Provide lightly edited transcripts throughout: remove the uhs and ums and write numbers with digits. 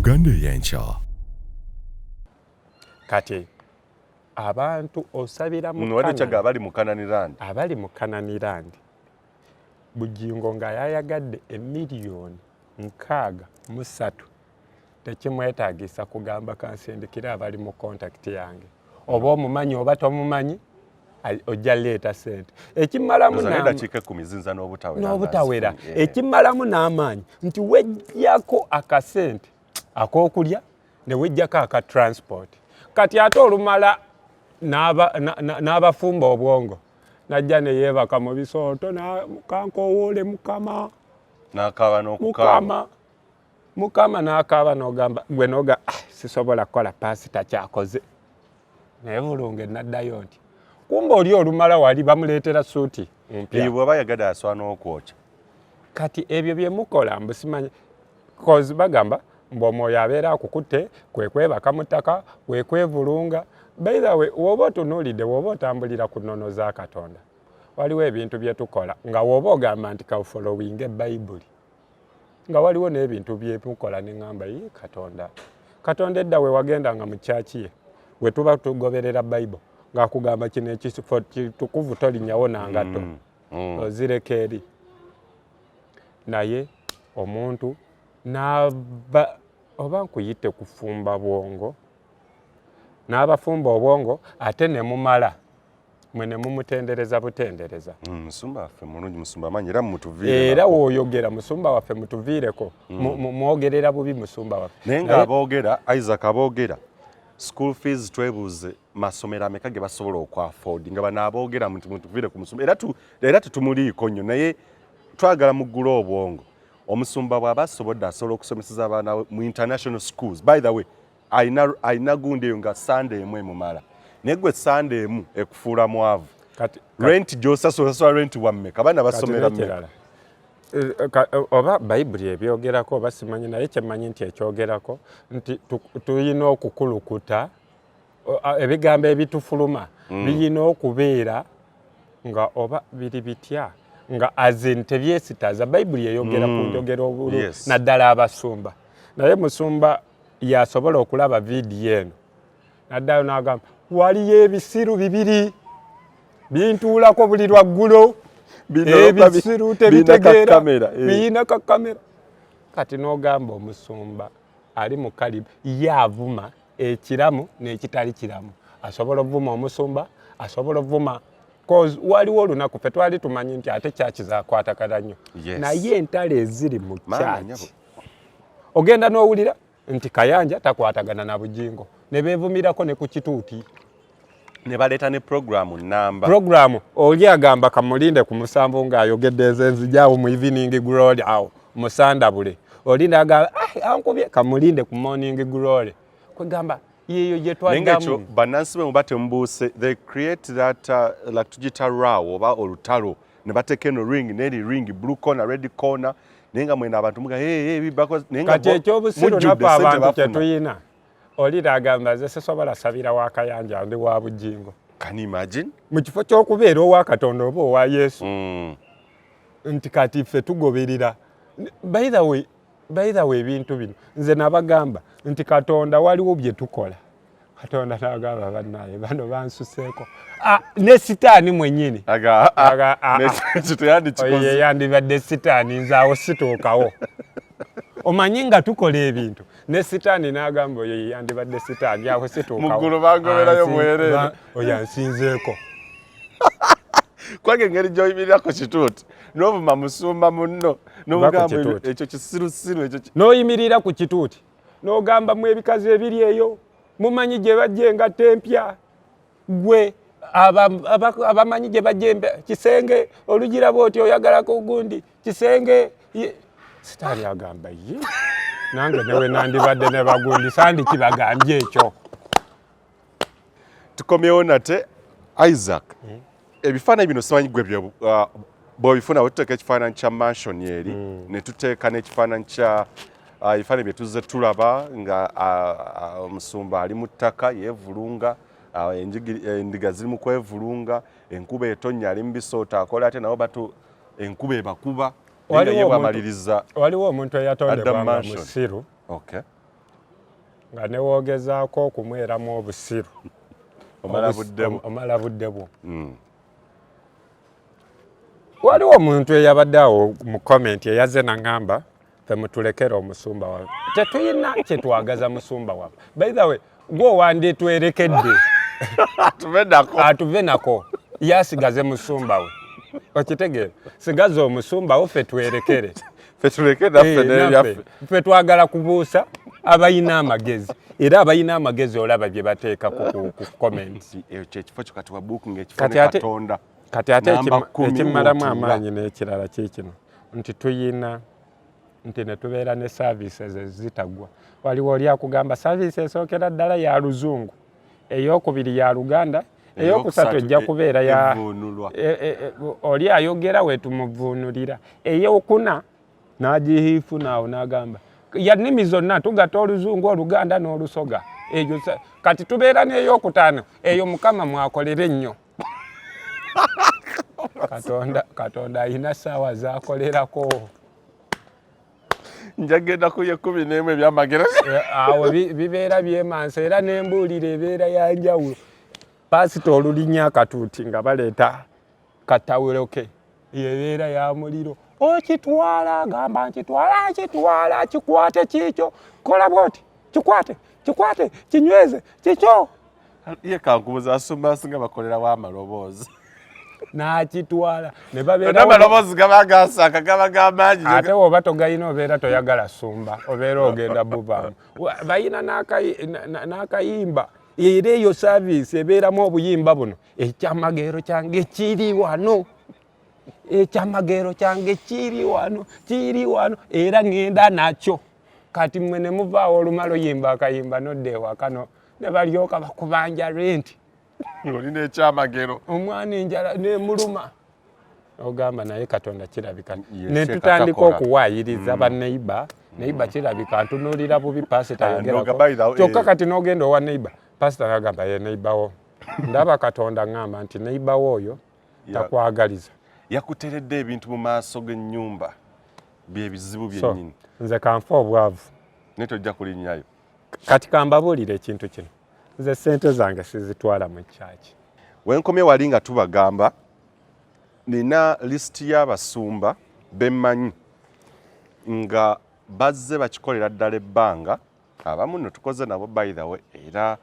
Uganda y'enkya. Kati abantu osabira mu abali mu Kananirandi. Abali mu Kananirandi. Bugingo nga yayagadde emiliyoni 63 tekimwetaagisa kugamba kansindikira abali mu contact yange. Oba omumanyi oba tomumanyi ojja leeta sente. Ekimalamu n'obutawera. Ekimalamu n'amaanyi nti wejjako akasente ak'okulya ne wejjako aka transport. Kati ate olumala n'abafumba obwongo najja ne yeebaka mu bisooto kankowoole mukama n'akaaba n'okukama mukama n'akaaba n'ogamba gwe noga sisobola kukola paasita kyakoze naye bulunge naddayo nti kumba oli olumala wali bamuleetera suuti mpya bw'aba yagada aswana okwokya. Kati ebyo bye mukola mbusimanyi kozi bagamba mb'omwoyo abeera akukutte kwe kwebaka mu ttaka kwe kwevulunga. By the way, woba otunuulidde woba otambulira ku nnono za Katonda waliwo ebintu bye tukola nga woba ogamba nti kafolowinga Bayibuli nga waliwo n'ebintu bye tukola ne ngamba yi Katonda edda we wagendanga mu kyaki ye we tuba tugoberera Bayibuli ng'akugamba kino ekifo kitukuvu tolinnyawo nangatto ozireka eri naye omuntu n'aba oba nkuyite kufumba bwongo n'abafumba obwongo ate ne mumala mwe ne mumutendereza butendereza. Musumba waffe mulungi, Musumba amanyi era mutuviire. Era w'oyogera Musumba waffe mutuviireko mwogerera bubi Musumba waffe. Naye ng'aboogera Isaac aboogera school fees twebuuze masomero ameka ge basobola okwafford nga bano aboogera mutuviire ku Musumba era tutumuliiko nnyo naye twagala muggula obwongo. Omusumba bw'aba asobodde asobola okusomeseza abaana mu international schools. By the way, aina gundi eyo nga Sunday emu emumala. Naye gwe Sunday emu ekufuula mwavu. Rent gy'osasula rent wammeka abaana basomera mmeka. Oba Bayibuli ebyogerako oba simanyi naye kyemmanyi nti ekyogerako nti tulina okukulukuta ebigambo ebitufuluma birina okubeera nga oba biri bitya nga azin tebyesitaza. Bayibuli eyogera ku njogera obulu naddala abasumba naye Musumba yasobola okulaba vidiyo eno naddala n'agamba waliyo ebisiru bibiri bintuulako buli lwaggulo ebisiru tebitegeera birina ka kamera. Kati n'ogamba Omusumba ali mu kalibu yaavuma ekiramu n'ekitali kiramu. Asobola ovuma Omusumba asobola ovuma cause waliwo olunaku ffe twali tumanyi nti ate kyaki zaakwatagana nnyo naye entalo eziri mu kyaki ogenda n'owulira nti Kayanja takwatagana na Bugingo ne beevumirako ne ku kituuti ne baleeta ne programu namba. Programu oli agamba kamulinde ku musanvu ng'ayogedde ezenzijaawo mu evening glory awo musandabule oli n'agamba ankubye kamulinde ku morning glory kwegamba yeyo gye twaddamu. Bannansi be muba temubuuse they create that like tugita raw oba olutalo ne bateeka eno ring n'eri ring blue corner red corner naye nga mwena abantu muga bibako naye nga kati ekyobusiru napa abantu kye tuyina oli n'agamba ze sisobola sabira wa Kayanja ndi wa Bugingo. Can you imagine? Mu kifo ky'okubeera owa Katonda oba owa Yesu nti kati ffe tugoberera. By the way ebintu bino nze nabagamba nti Katonda waliwo bye tukola Katonda n'agamba bannaye bano bansuseeko ne sitaani mwennyini yandibadde sitaani nzaawo situukawo omanyi nga tukola ebintu ne sitaani n'agamba oyo yandibadde sitaani awo situukawo muggulu bangoberayo bwereere oyo ansinzeeko kwage engeri gy'oyimirirako kituuti n'ovuma Musumba munno n'ogamba ekyo kisirusiru ekyo n'oyimirira ku kituuti n'ogamba mu ebikazi ebiri eyo mumanyi gye bajja engatta empya gwe abamanyi gye bajja kisenge olugiraba oti oyagalako gundi kisenge sitaani agamba ye nange newe nandibadde ne bagundi sandi kibagambye ekyo. Tukomyewo nate Isaac ebifaananyi bino simanyi gwe bw'obifuna bwetuteeka ekifaananyi kya mansion eri ne tuteeka n'ekifaananyi kya ebifaananyi bye tuzze tulaba nga Omusumba ali mu ttaka yeevulunga endiga ziri mu kwevulunga enkuba etonnya ali mu bisooto akola ate nabo batu enkuba ebakuba waliwo omuntu eyatondebwanga musiru nga newogezaako okumweramu obusiru omala buddebo. Waliwo omuntu eyabadde awo mu comment eyaze nagamba ffe mutulekera omusumba wawe tetuyina kyetwagaza musumba wawe. By the way gwe wanditwerekedde atuve nako yasigaze musumba we okitegeera sigaze omusumba wo ffe twerekere ffe twagala kubuusa abayina amagezi era abayina amagezi olaba bye bateeka ku comments kati ate ekimalamu amaanyi n'ekirala kikino nti tuyina nti ne tubeera ne services ezitagwa. Waliwo oli akugamba service esookera ddala ya luzungu, eyokubiri ya Luganda, eyokusatu ejja kubeera ya oli ayogera wetumuvuunulira, eyokuna n'agihiifu naawo n'agamba ya nnimi zonna tugatta oluzungu Oluganda n'Olusoga eyo kati tubeera n'eyokutaano eyo Mukama mwakolere nnyo. Katonda alina ssaawa z'akolerako. Njagenda ku ye 11 ebyamagero awo bibeera byemansa era n'embuulira ebeera ya njawulo. Pasito olulinnya akatuuti nga baleeta katawulo ke yebeera ya muliro okitwala gamba nkitwala kikwate kikyo kola bwoti kikwate kinyweze kikyo ye kankubuza asumba singa bakolera wa maloboozi n'akitwala ne babeera amaloboozi gabagasaka gabagambanyi ate oba togayina obeera toyagala sumba obeera ogenda buvaamu bayina n'akayimba era eyo service ebeeramu obuyimba buno ekyamagero kyange kiri wano kiri wano era ngenda nakyo kati mmwe ne muvaawo olumala oyimba akayimba nodde ewakano ne balyoka bakubanja renti olina ekyamagero omwana enjala nemuluma ogamba naye Katonda kirabika ne tutandika okuwaayiriza banneiba neiba kirabika ntunuulira bubi pasita yogerako kyokka kati n'ogenda owa neiba pasita nagamba ye neibawo ndaba Katonda ngamba nti neibawo oyo takwagaliza yakuteredde ebintu mu maaso g'ennyumba byebizibu byennyini nze kanfa obwavu naye tojja kulinnyayo kati kambabuulira ekintu kino nze sente zange sizitwala mu kyaki wenkomye wali nga tubagamba nina lisiti y'abasumba bemmanyi nga bazze bakikolera ddala ebbanga abamu no tukoze nabo by the way era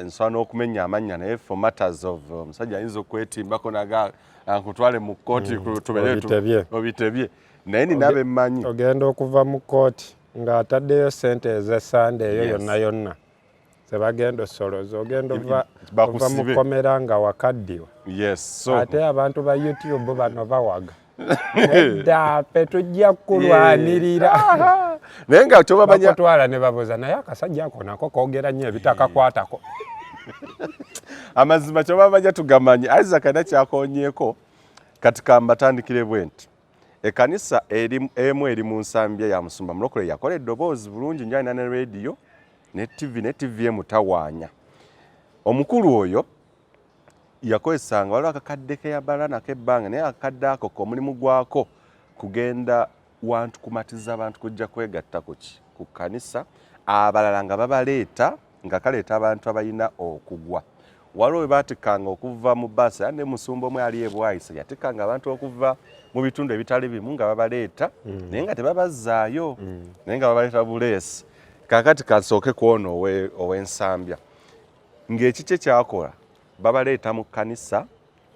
nsobola n'okumenya amannya naye for matters of omusajja ayinza okwetimbako naga ankutwale mu kkooti obitebye naye nina bemmanyi ogenda okuva mu kkooti ng'ataddeyo sente ez'essande eyo yonna sebagenda osoloza ogenda ova mu komera nga wakaddiwa ate abantu ba YouTube bano bawaga edda ffe tujja kulwanirira naye nga kyobamanya bakutwala ne babuuza naye akasajja ako nako koogera nnyo ebitakakwatako amazima kyobamanya tugamanyi Isaac alina kyakonyeeko kati kambatandikire bwe nti ekkanisa emu eri mu nsambya ya Musumba Mulokole yakola eddoboozi bulungi nnyo alina ne rediyo ne TV emutawaanya. Omukulu oyo yakozesanga waliwo akakadde ke yabala nako ebbanga naye akakadde ako omulimu gwako kugenda wantu kumatiza abantu kujja kwegatta ku kkanisa abalala nga babaleeta nga kaleeta abantu abalina okugwa. Waliwo we baatikanga okuva mu baasi ne Musumba omwe ali ebwayisa yatikanga abantu okuva mu bitundu ebitali bimu nga babaleeta naye nga tebabazzaayo naye nga babaleeta buleesi. Kakati kansooke kwona ow'ensambya ng'ekikye kyakola babaleeta mu kkanisa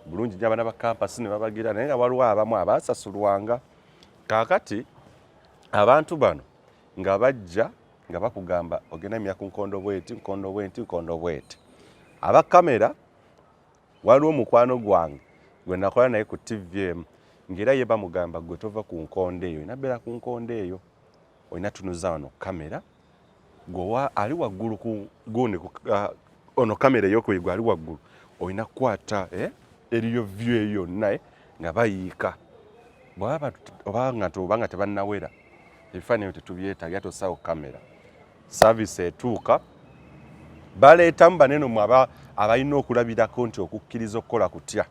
bulungi nnyo abaana ba kampasi ne babagira naye nga waliwo abamu abaasasulwanga. Kakati abantu bano nga bajja nga bakugamba ogenda emyaku nkondo bweti aba kamera waliwo mukwano gwange gwe nakola naye ku TVM ng'era ye bamugamba gwe tova ku nkondo eyo inabeera ku nkondo eyo olina tunuza wano kamera gwe ali waggulu ku gundi ono kamera ey'okubiri ali waggulu olina kukwata eriyo view eyo yonna nga bayiika obanga tebannawera ebifaananyi tetubyetaaga tosaawo kamera service etuuka baleetamu banene mu abalina okulabirako nti okukkiriza okukola kutya.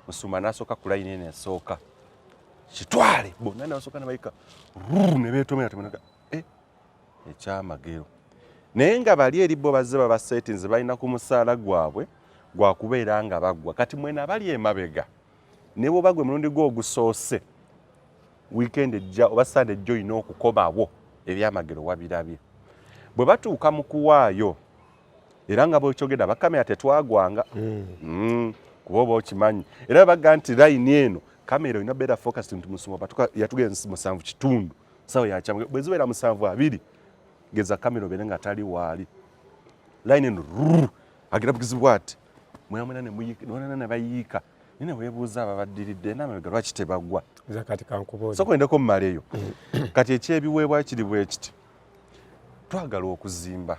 Musumba n'asooka ku layini eno esooka kitwale bonna n'abasooka ne bayika ne beetomera temunaga ekyamagero naye nga bali eri bo bazze baba settings balina ku musaala gwabwe gwa kubeera nga bagwa kati mwena abali emabega ne bwo bagwe mulundi gwo ogusoose weekend ejja oba Sunday ejja olina okukomawo ebyamagero wabirabye bwe batuuka mu kuwaayo era nga bwekyogedda bakamera tetwagwanga kuba oba okimanyi era baga nti layini eno kamera olina beera focus nti Musumba yatugenza 7:30 sawa yakyama bwe zibeera 7:20 geza kamera obeere nga tali waali layini eno agira bugizibwa ati mwena ne bayiika nine weebuuza ababaddiridde n'amabega lwaki tebagwa kati kankubuuza so kwendeko mu maleeyo kati ekyebiweebwayo kiri bwe kiti twagala okuzimba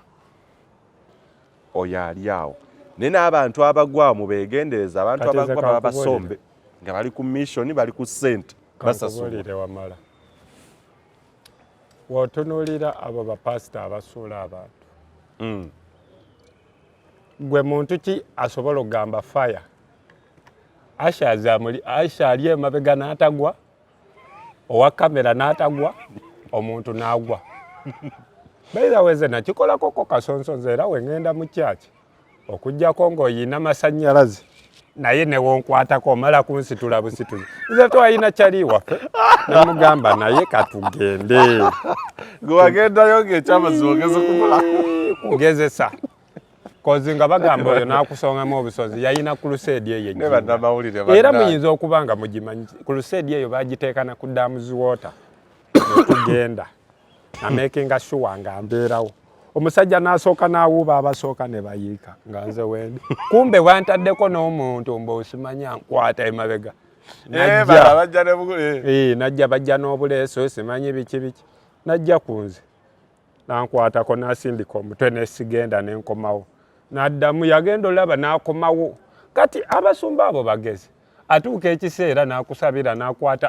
oyo ali awo naye n'abantu abagwa mu beegendereza abantu abagwa baba basombe nga bali ku mission bali ku ssente basasula wamala w'otunuulira abo bapasita abasuula abantu gwe muntu ki asobola okugamba fire Asha ali emabega n'atagwa owa kamera n'atagwa omuntu n'agwa beera weze nakikolakoko kasonsonze era wengenda mu kyaki okujjako ng'oyina masannyalaze naye newonkwatako omala kunsitula busituzi nze twalina kyali waffe namugamba naye katugende gwewagendayo ng'ekyamazima ogeze kumula kugezesa kozi nga bagamba oyo n'akusongamu obusozi yayina crusade eyo era muyinza okuba nga mugimanyi crusade eyo bagiteekana ku dams water netugenda amakinga sure nga mbeerawo omusajja n'asooka n'awuuba abasooka ne bayiika nga nze wendi kumbe wantaddeko n'omuntu mb'osimanya nkwata emabega najja bajja n'obuleeso simanyi biki najja ku nze nankwatako n'asindika omutwe nesigenda nenkomawo n'addamu yagenda olaba n'akomawo kati abasumba abo bagezi atuuka ekiseera n'akusabira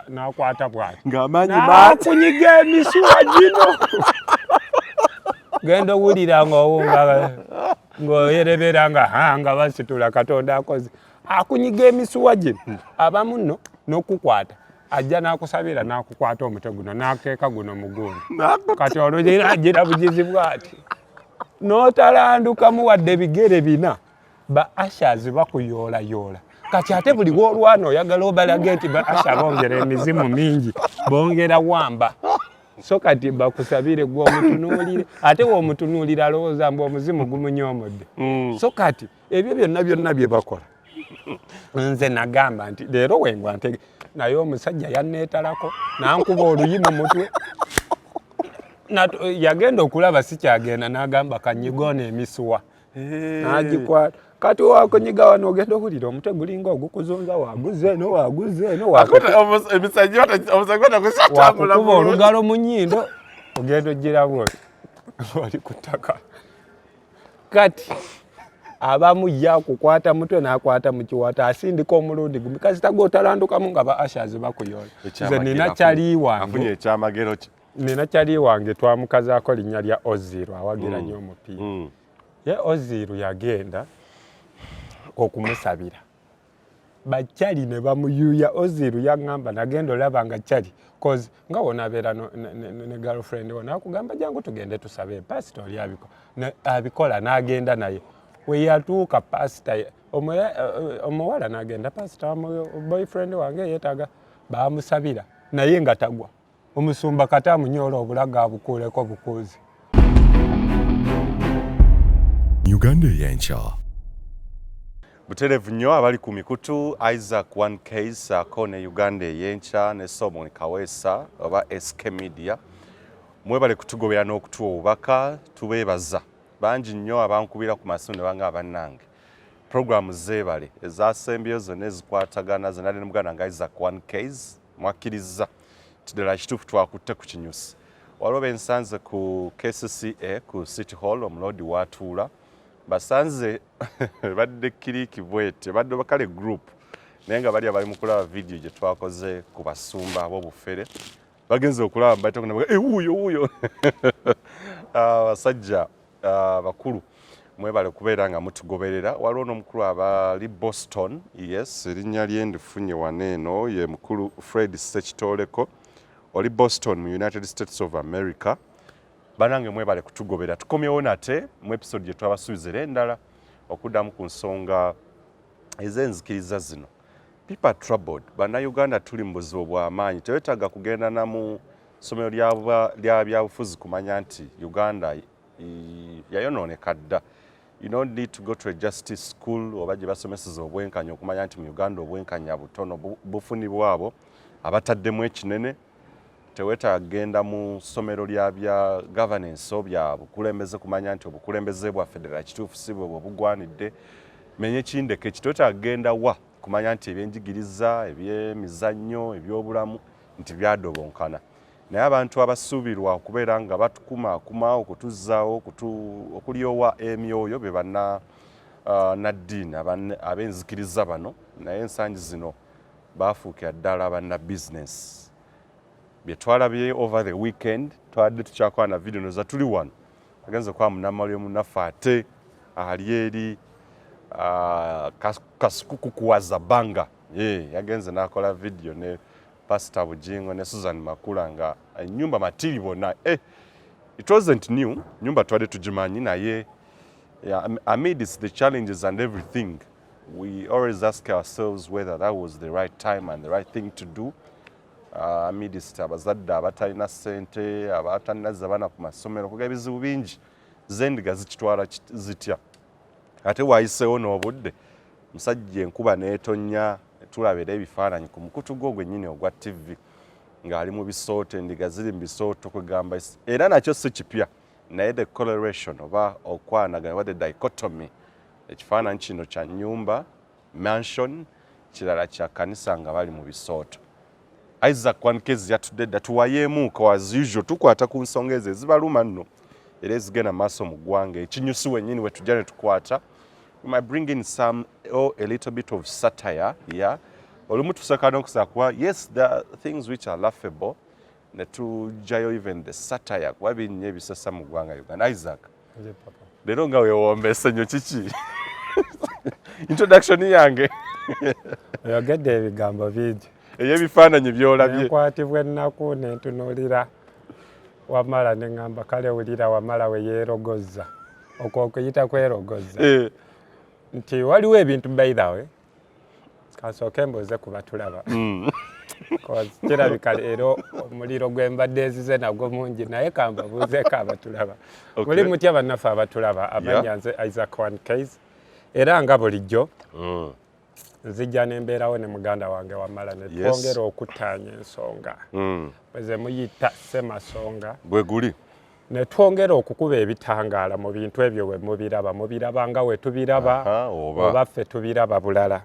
n'akwata bwati ng'akunyiga emisuwa gino genda owulira ng'oyerebera nga basitula Katonda akoze akunyiga emisuwa gino abamu nno n'okukwata ajja n'akusabira n'akukwata omutwe guno n'akeeka guno mugundi kati olwo agira bugizi bwati n'otalandukamu wadde bigere bina ba ashazi bakuyoolayoola kati ate buli w'olwana oyagala obalage nti ba asha bongera emizimu mingi bongera wamba so kati bakusabire gw'omutunuulire ate w'omutunuulire alowooza mbu omuzimu gumunyoomodde so kati ebyo byonna bye bakola nze nagamba nti leero wengwa ntege naye omusajja yanneetalako nankuba oluyi mu mutwe yagenda okulaba sikyagenda n'agamba kanyigoona emisuwa n'agikwata kati wakonyiga wano ogenda owulira omutwe gulinga ogukuzunza waguzeeno wakukuba olugalo mu nnyindo ogenda ogiramu oli ku ttaka kati abamu yakukwata mutwe n'akwata mu kiwata asindika omulundi gumu kasita gw'otalandukamu nga ba ashazi bakuyoola nze nina kyali wange nina kyali wange twamukazaako linnya lya Oziru awagira nnyo omupiira ye Oziru yagenda okumusabira bakyali ne bamuyuya Oziru yaŋŋamba nagenda olaba nga kyali cause nga wona abeera ne girlfriend we nakugamba jangu tugende tusabe pastor oli abikola n'agenda naye we yatuuka pastor omuwala n'agenda pastor boyfriend wange yeetaaga bamusabira naye nga tagwa omusumba kati amunyoola obulaga abukuuleko bukuuzi Uganda y'enkya buterevu nnyo abali ku mikutu Isaac 1K saako ne Uganda ey'enkya ne Solomon Kaweesa oba SK Media mwebale kutugobera n'okutuwa obubaka tubeebaza bangi nnyo abankubira ku masimu ne banga abannange programu zeebale ezasembyeyo zonna ezikwatagana zonna ne muganda nga Isaac 1K mwakkiriza tidala kituufu twakutte ku kinyusi waliwo bensanze ku KCCA ku City Hall omuloodi watuula basanze badde kiriki bwete badde bakale group naye nga bali abali mu kulaba video gye twakoze ku basumba ab'obufere bagenze okulaba batonga wuuyo basajja bakulu mwebale kubeera nga mutugoberera waliwo n'omukulu abali Boston yes erinnya lye ndifunye waneeno ye mukulu Fred Sekitoleko oli Boston mu United States of America banange mwebale kutugobera tukomyewo nate mu episode gye twabasuubizira endala okuddamu ku nsonga ez'enzikiriza zino. People are troubled. Bannayuganda tuli mu buzibu bw'amaanyi. Tewetaaga kugenda na mu ssomero lya byabufuzi kumanya nti Uganda yayonooneka dda. You don't need to go to a justice school oba gye basomeseza obwenkanya okumanya nti mu Uganda obwenkanya butono bufunibwa abo abataddemu ekinene. Tewetaaga kugenda mu ssomero lya bya governance obya bukulembeze kumanya nti obukulembeze bwa federal kituufu si bwe bugwanidde. Menye kindeke kitwetaaga kugenda wa kumanya nti ebyenjigiriza ebyemizannyo ebyobulamu nti byadobonkana. Naye abantu abasuubirwa okubeera nga batukumaakuma okutuzzaawo okulyowa emyoyo be banna naddiini ab'enzikiriza bano naye ensangi zino baafuukira ddala banna bizinesi. Bye twalabye over the weekend twadde tukyakola na video noza tuli wano agenze kwa munammalyo munaffe ate ali eri kasukuku kuwaza banga yagenze n'akola video ne Pastor Bugingo ne Susan Makula nga nyumba matiri bona it wasn't new nyumba twade tujimanyi naye amidst the challenges and everything we always ask ourselves whether that was the right time and the right thing to do amidst abazadde abatalina ssente abatanazza bana ku masomero kuga ebizibu bingi zendiga zikitwala zitya ate wayiseewo n'obudde musajja enkuba n'etonnya tulabira ebifaananyi ku mukutu gwo gwennyini ogwa TV ng'ali mu bisooto endiga ziri mu bisooto kugamba era nakyo si kipya naye the correlation oba okwanagana oba the dichotomy ekifaananyi kino kya nnyumba mansion kirala kya kanisa nga bali mu bisooto. Isaac Wankezi yatudde dda tuwayeemuuko as usual tukwata ku nsonga ezo ezibaluma nno era ezigenda maaso mu ggwanga ekinyusi wennyini we tujja ne tukwata. We might bring in a little bit of satire here. Olumu tusaka n'okusaba kuba yes there are things which are laughable ne tujjayo even the satire kuba binnya ebisesa mu ggwanga Uganda. Isaac leero nga weewombeese nnyo kiki introduction yange oyogedde ebigambo bingi ey'ebifaananyi by'olabye nkwatibwa ennaku ne ntunuulira Wamala ne ŋŋamba kale wulira Wamala we yeerogozza okwokuyita kwerogoza nti waliwo ebintu by the way kasooke mbuuze ku batulaba kirabika leero omuliro gwe mbadde ezize nagwo mungi naye kambabuuzeeko abatulaba muli mutya bannaffe abatulaba amanya nze Isaac Wankezi era nga bulijjo nzijja nembeerawo ne muganda wange Wamala ne twongera okuttaanya ensonga bweze muyita ssemasonga bwe guli ne twongera okukuba ebitangaala mu bintu ebyo we mubiraba nga we tubiraba oba ffe tubiraba bulala.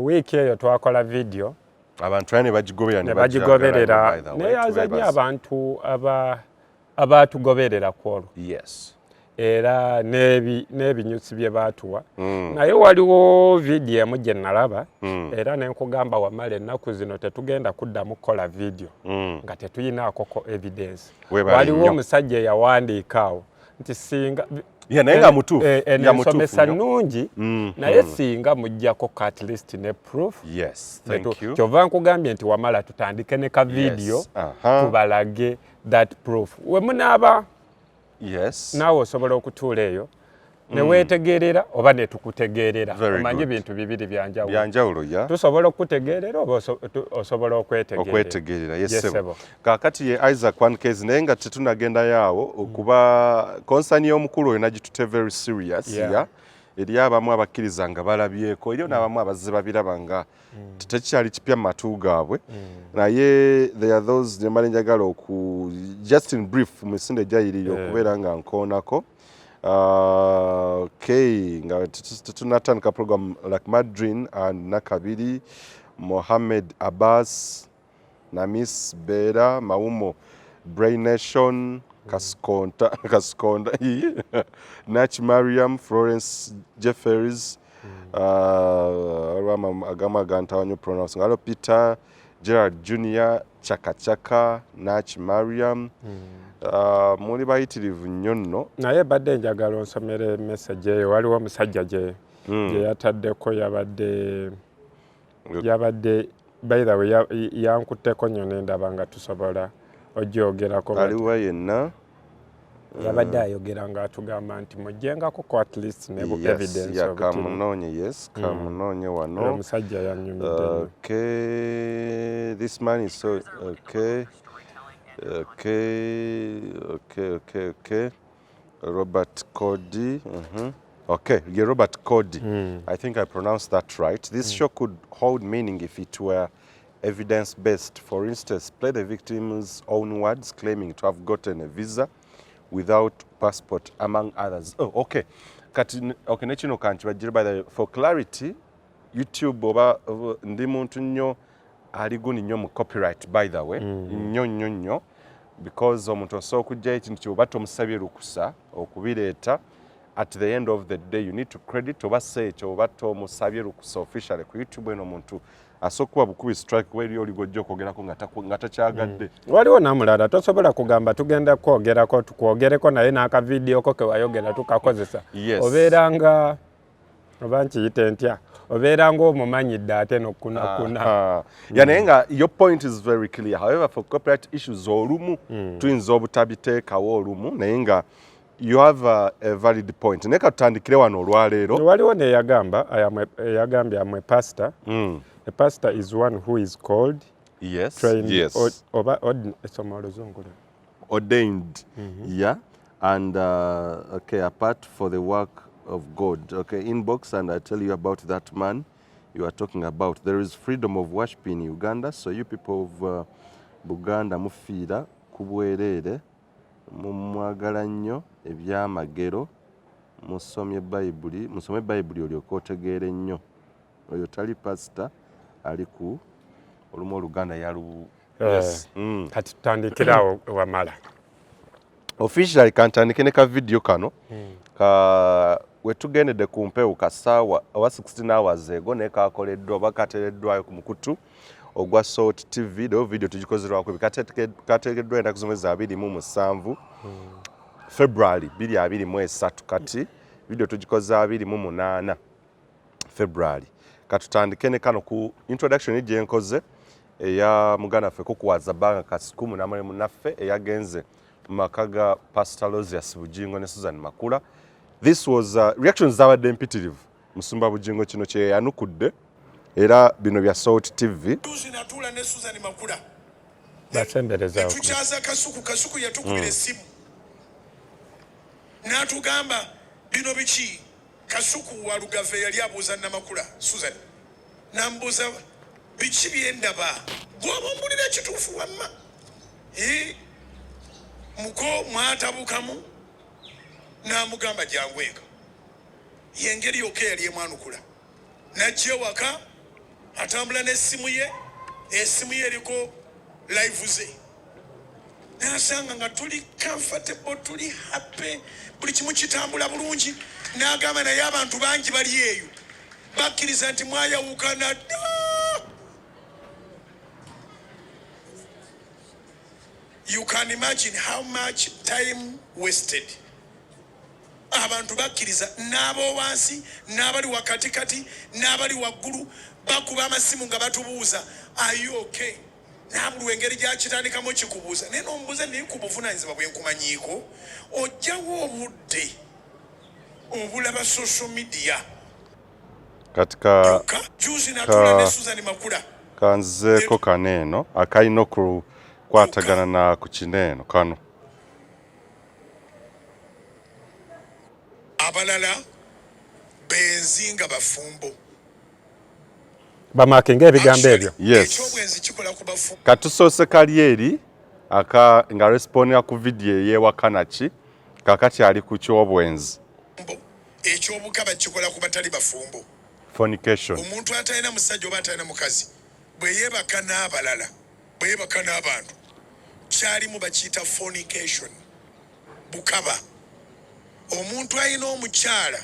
Wiiki eyo twakola video abantu ne bagigoberera naye azanye abantu abatugoberera kwolwo era n'ebinyusi bye baatuwa naye waliwo video emu gye nalaba era ne nkugamba Wamala ennaku zino tetugenda kuddamu kukola video nga tetuyinaako evidence. Waliwo omusajja eyawandiika awo nti singa naye nga mutuufu ensomesa nnungi naye singa mujjako at least ne proof. Kyova nkugambye nti Wamala tutandike ne ka video tubalage that proof we munaaba naawe osobola okutuula eyo ne weetegeerera oba ne tukutegeerera omanyi bintu bibiri byanjawulo tusobola okutegeerera oba osobola okwetegeerera. Kaakati ye Isaac Wankezi naye nga tetunagenda awo okuba konsani y'omukulu oyo nagitute very serious eri abamu abakkiriza nga balabyeko eri n'abamu abazze babiraba nga tekyali kipya mu matu gaabwe naye there are those nemala njagala just in brief mu misinde gyayirira okubeera nga nkoonako nga tunatandika program like Madrin and Nakabiri Mohammed Abbas Namis Bera Maumo Brain Nation Kaskonda Nach Mariam Florence Jeffers agama gantawanyo pronounce ngalo Peter Gerard Junior Chaka Nach Mariam muli bayitirivu nnyo nno naye badde njagala onsomere message eyo waliwo omusajja gye yataddeko yabadde by the way yankutteko nnyo nendaba nga tusobola ojjogerako aliwa yenna yabadde ayogera ng'atugamba nti mujjengako ko at least ne evidence of kamunonye kamunonye wano omusajja yanyumidde okay this man is so okay Robert Cody okay Robert Cody I think I pronounced that right. This show could hold meaning if it were evidence-based. For instance, play the victim's own words claiming to have gotten a visa without passport, among others. Oh, okay. Okay, nekino kanti bajira by the for clarity, YouTube oba ndi muntu nnyo aliguni nnyo mu copyright by the way. Nnyo because omuntu osobola okujjayo ekintu kyoba tomusabye lukusa okubireeta. At the end of the day you need to credit oba say ekyo oba tomusabye lukusa officially ku YouTube eno omuntu asokuwa bukubi strike weri oligojja okwogerako nga takyagadde. Waliwo namulala tosobola kugamba tugenda kwogerako tukwogereko naye n'akavidiyo ko kewayogera tukakozesa. Obeeranga oba nkiyite ntya obeeranga omumanyidde ate nokunakuna. Naye nga your point is very clear. However, for copyright issues olumu tuyinza obutabiteekawo olumu naye nga you have a valid point. Naye katutandikire wano olwaleero. Waliwo neyagambye amwe pastor. A pastor is one who is called, trained, ordained, yeah, and okay, apart for the work of God. Okay, inbox and I tell you about that man you are talking about. There is freedom of worship in Uganda, so you people of Buganda mufiira kubwerere mumwagala nnyo ebyamagero musome Bible olyoke otegeere nnyo. Oyo tali pastor aliku olumu Oluganda yalu kati tutandikirawo wamala officially kantandike ne ka video kano ka wetugendedde ku mpewo kasaawa owa 16 hours ego ne kakoleddwa oba kateereddwayo ku mukutu ogwa Salt TV. Do video tugikozerwako kateekeddwa ennaku zomwezi 27 February 2023 kati video tugikoze 28 February. Katutandike ne kano ku introduction gye nkoze eya muganda ffe kukuwaza banga kasikumu namwe munaffe eyagenze mu maka ga Pastor Aloysius Bugingo ne Susan Makula. This was reactions zabadde empitirivu. Musumba Bugingo kino kye yanukudde era bino bya Salt TV. Natula ne Susan Makula basembereza tukyaza kasuku yatukubira essimu n'atugamba bino biki. Kasuku wa Lugave yali abuuza Namakula Susan nambuuza biki byendaba gw'obumbulira ekituufu wamma muko mwatabukamu n'amugamba jangu eka yengeri yokka yali emwanukula najja ewaka atambula n'essimu ye eriko live ze n'asanga nga tuli comfortable tuli happy buli kimu kitambula bulungi. N'agamba naye abantu bangi bali eyo bakkiriza nti mwayawukana dda. You can imagine how much time wasted. Abantu bakkiriza n'abo wansi n'abali wakatikati n'abali waggulu bakuba amasimu nga batubuuza are you okay? Nabulu engeri gyakitandikamu kikubuuza naye n'omubuuza naye ku buvunaanyizibwa bwe nkumanyiiko ojjawo obudde obulaba social media katika juzi natula ne Susan Makula kanzeeko kaneeno akayina okukwatagana na ku kineeno kano abalala benzinga bafumbo bamakenga ebigambo ebyo. ekyobwenzi kikola ku bafumbo katusoose kali eri nga responda ku video ey'ewakanaki kakati ali ku kyobwenzi ekyobukaba kikola ku batali bafumbo. Fornication. Omuntu atalina musajja oba atalina mukazi bwe yeebaka n'abalala bwe yeebaka n'abantu kyalimu bakiyita fornication bukaba. Omuntu alina omukyala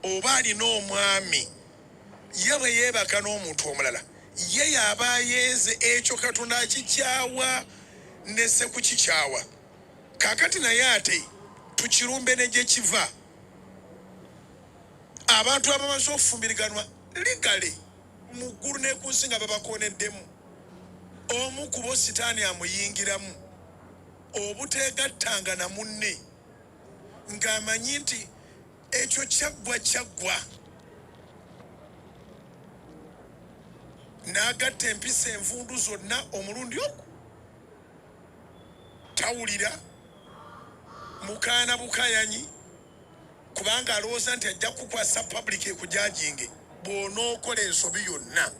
oba alina omwami ye bwe yeebaka n'omuntu omulala ye yaba ayenze ekyo Katonda akikyawa ne sekukikyawa. Kakati naye ate tukirumbe ne gye kiva. Abantu abamaze okufumbiriganwa ligale mu ggulu ne ku nsi nga babakoneddemu omu ku bo sitaani amuyingiramu obuteegattanga na munne ng'amanyi nti ekyo kyaggwa n'agatta empisa envundu zonna omulundi ogwo tawulira mukaana bukayanyi kubanga alowooza nti ajja kukwasa public ekujajinge bw'onookola ensobi yonna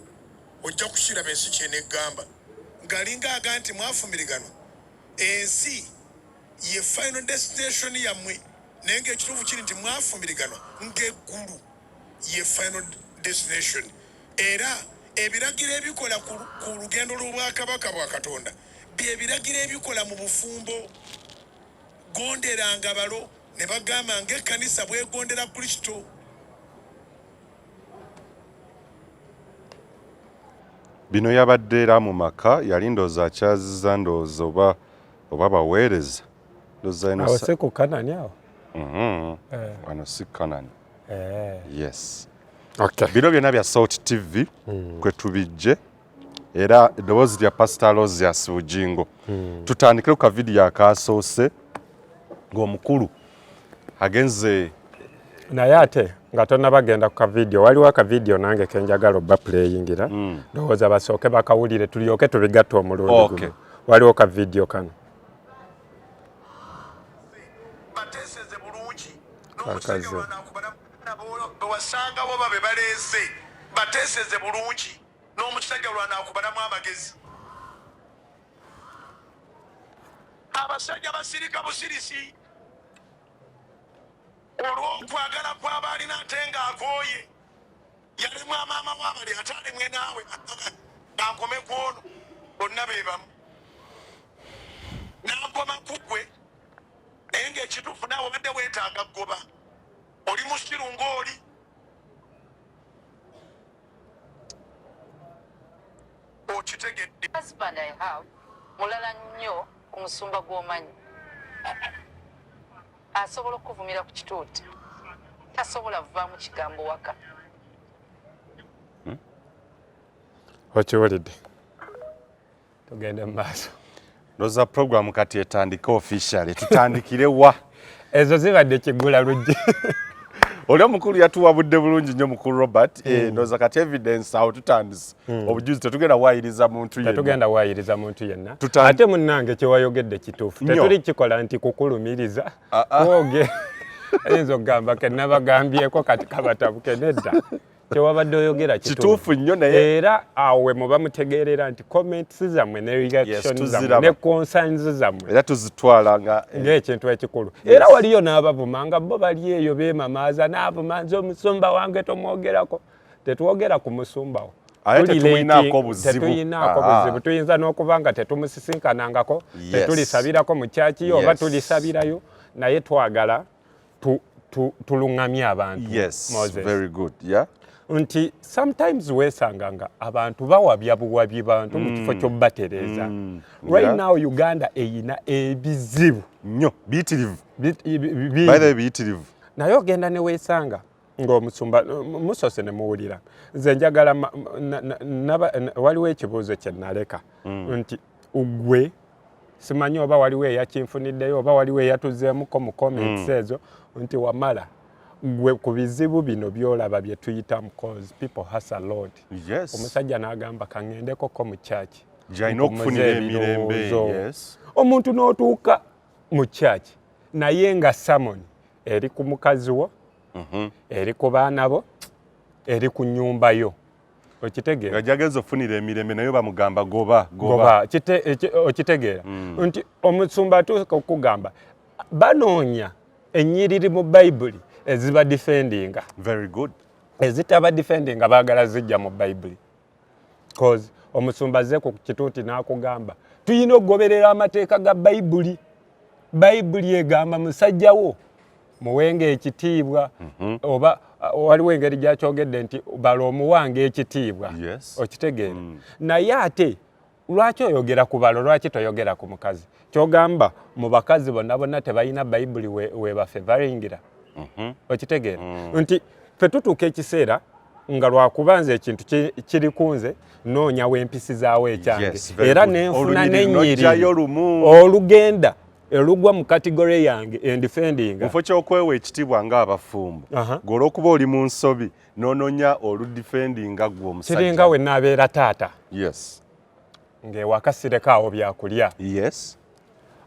ojja kukiraba ensi kyenegamba ng'alinga aga nti mwafumirigano ensi ye final destination yammwe naye ng'ekituufu kiri nti mwafumirigano ng'eggulu ye final destination era ebiragiro ebikola ku lugendo lw'obwakabaka bwa Katonda bye biragiro ebikola mu bufumbo gonderanga balo ne bagamba ng'ekkanisa bwegondera Kristo. Bino yabadde era mu maka yali ndooza akyaziza ndooza oba baweereza awo si ku Kanani awo wano si Kanani yes. Okay. Bino byonna bya Salt TV kwe tubijje era eddoboozi lya Pastor Aloysius Bugingo. Tutandikire ku kavidiyo akaasoose ng'omukulu agenze naye ate nga tonnabagenda ku kavidiyo waliwo akavidiyo nange kenjagala obba playingira ndowooza basooke bakawulire tulyoke tubigatte omulundi guno waliwo kavidiyo kano bateeseze bulungi n'omusajja bwewasanga bo babe baleese bateeseze bulungi n'omusajja lwanaakubalamu amagezi abasajja basirika busirisi olw'okwagala kw'aba alina ate ng'akooye yalimu amaama waabali ate alimwe naawe ankome ku ono bonna be bamu n'agoma ku ggwe naye ng'ekituufu naawe obadde weetaaga ggoba oli musiru ng'oli okitegedde husband I have mulala nnyo ku musumba gw'omanyi asobola okuvumira ku kituuti tasobola vaamu kigambo waka okiwulidde tugende mu maaso ndooza programu kati etandike officially tutandikire wa ezo zibadde kigula lujje oli omukulu yatuwabudde bulungi nnyo mukulu Robert ndooza kati evidence awo tutandise obujuzi tetugenda waayiriza muntu yenna ate munnange kyewayogedde kituufu tetuli kikola nti kukulumiriza kwoge ayinza okugamba kennabagambyeko kati kabatabuke nedda kyewabadde oyogera kituufu nnyo naye era awe muba mutegeerera nti comments zammwe ne reaction zammwe ne concerns zammwe era tuzitwala ng'ekintu ekikulu era waliyo n'abavuma nga bo bali eyo beemamaaza n'avuma nze omusumba wange tomwogerako tetwogera ku musumbawo tetuyinaako buzibu tuyinza n'okuba nga tetumusisinkanangako tetulisabirako mu kyaki oba tulisabirayo naye twagala tuluŋŋamye abantu very good yeah nti sometimes weesanga nga abantu bawabya buwabyi bantu mu kifo ky'obatereeza right now Uganda eyina ebizibu nnyo biyitirivu naye ogenda ne weesanga ng'omusumba musose ne muwulira nze njagala waliwo ekibuuzo kye naleka nti ggwe simanyi oba waliwo eyakinfuniddeyo oba waliwo eyatuzeemuko mu comments ezo nti wamala gwe ku bizibu bino byolaba bye tuyitamu cause people has a lot omusajja n'agamba kaŋŋendekoko mu kyaki gy'alina okufunira emirembe omuntu n'otuuka mu kyaki naye nga samoni eri ku mukazi wo eri ku baana bo eri ku nnyumba yo okitegeera nga gy'agenza okufunira emirembe naye bamugamba goba okitegeera nti omusumba atuuka okugamba banoonya ennyiriri mu bayibuli eziba defendinga very good ezitaba defendinga baagala zijja mu bayibuli cause omusumba ze ku kituuti n'akugamba tuyina okugoberera amateeka ga bayibuli egamba musajjawo muwenga ekitiibwa oba waliwo engeri gyakyogedde nti bala omuwanga ekitiibwa okitegeera naye ate lwaki oyogera ku balo lwaki toyogera ku mukazi kyogamba mu bakazi bonna tebalina bayibuli we bafevaringira okitegeera nti fe tutuuka ekiseera nga lwakubanza ekintu kiri kunze noonya wempisi zaawo ekyange era nenfuna n'ennyiriri olugenda elugwa mu kategori yange endifendinga mufo kyokwewa ekitiibwa ng'abafumbo ng'olwokuba oli mu nsobi n'ononya oludifendinga gwe omusajja kiringa we naabeera taata ng'ewaka sirekawo byakulya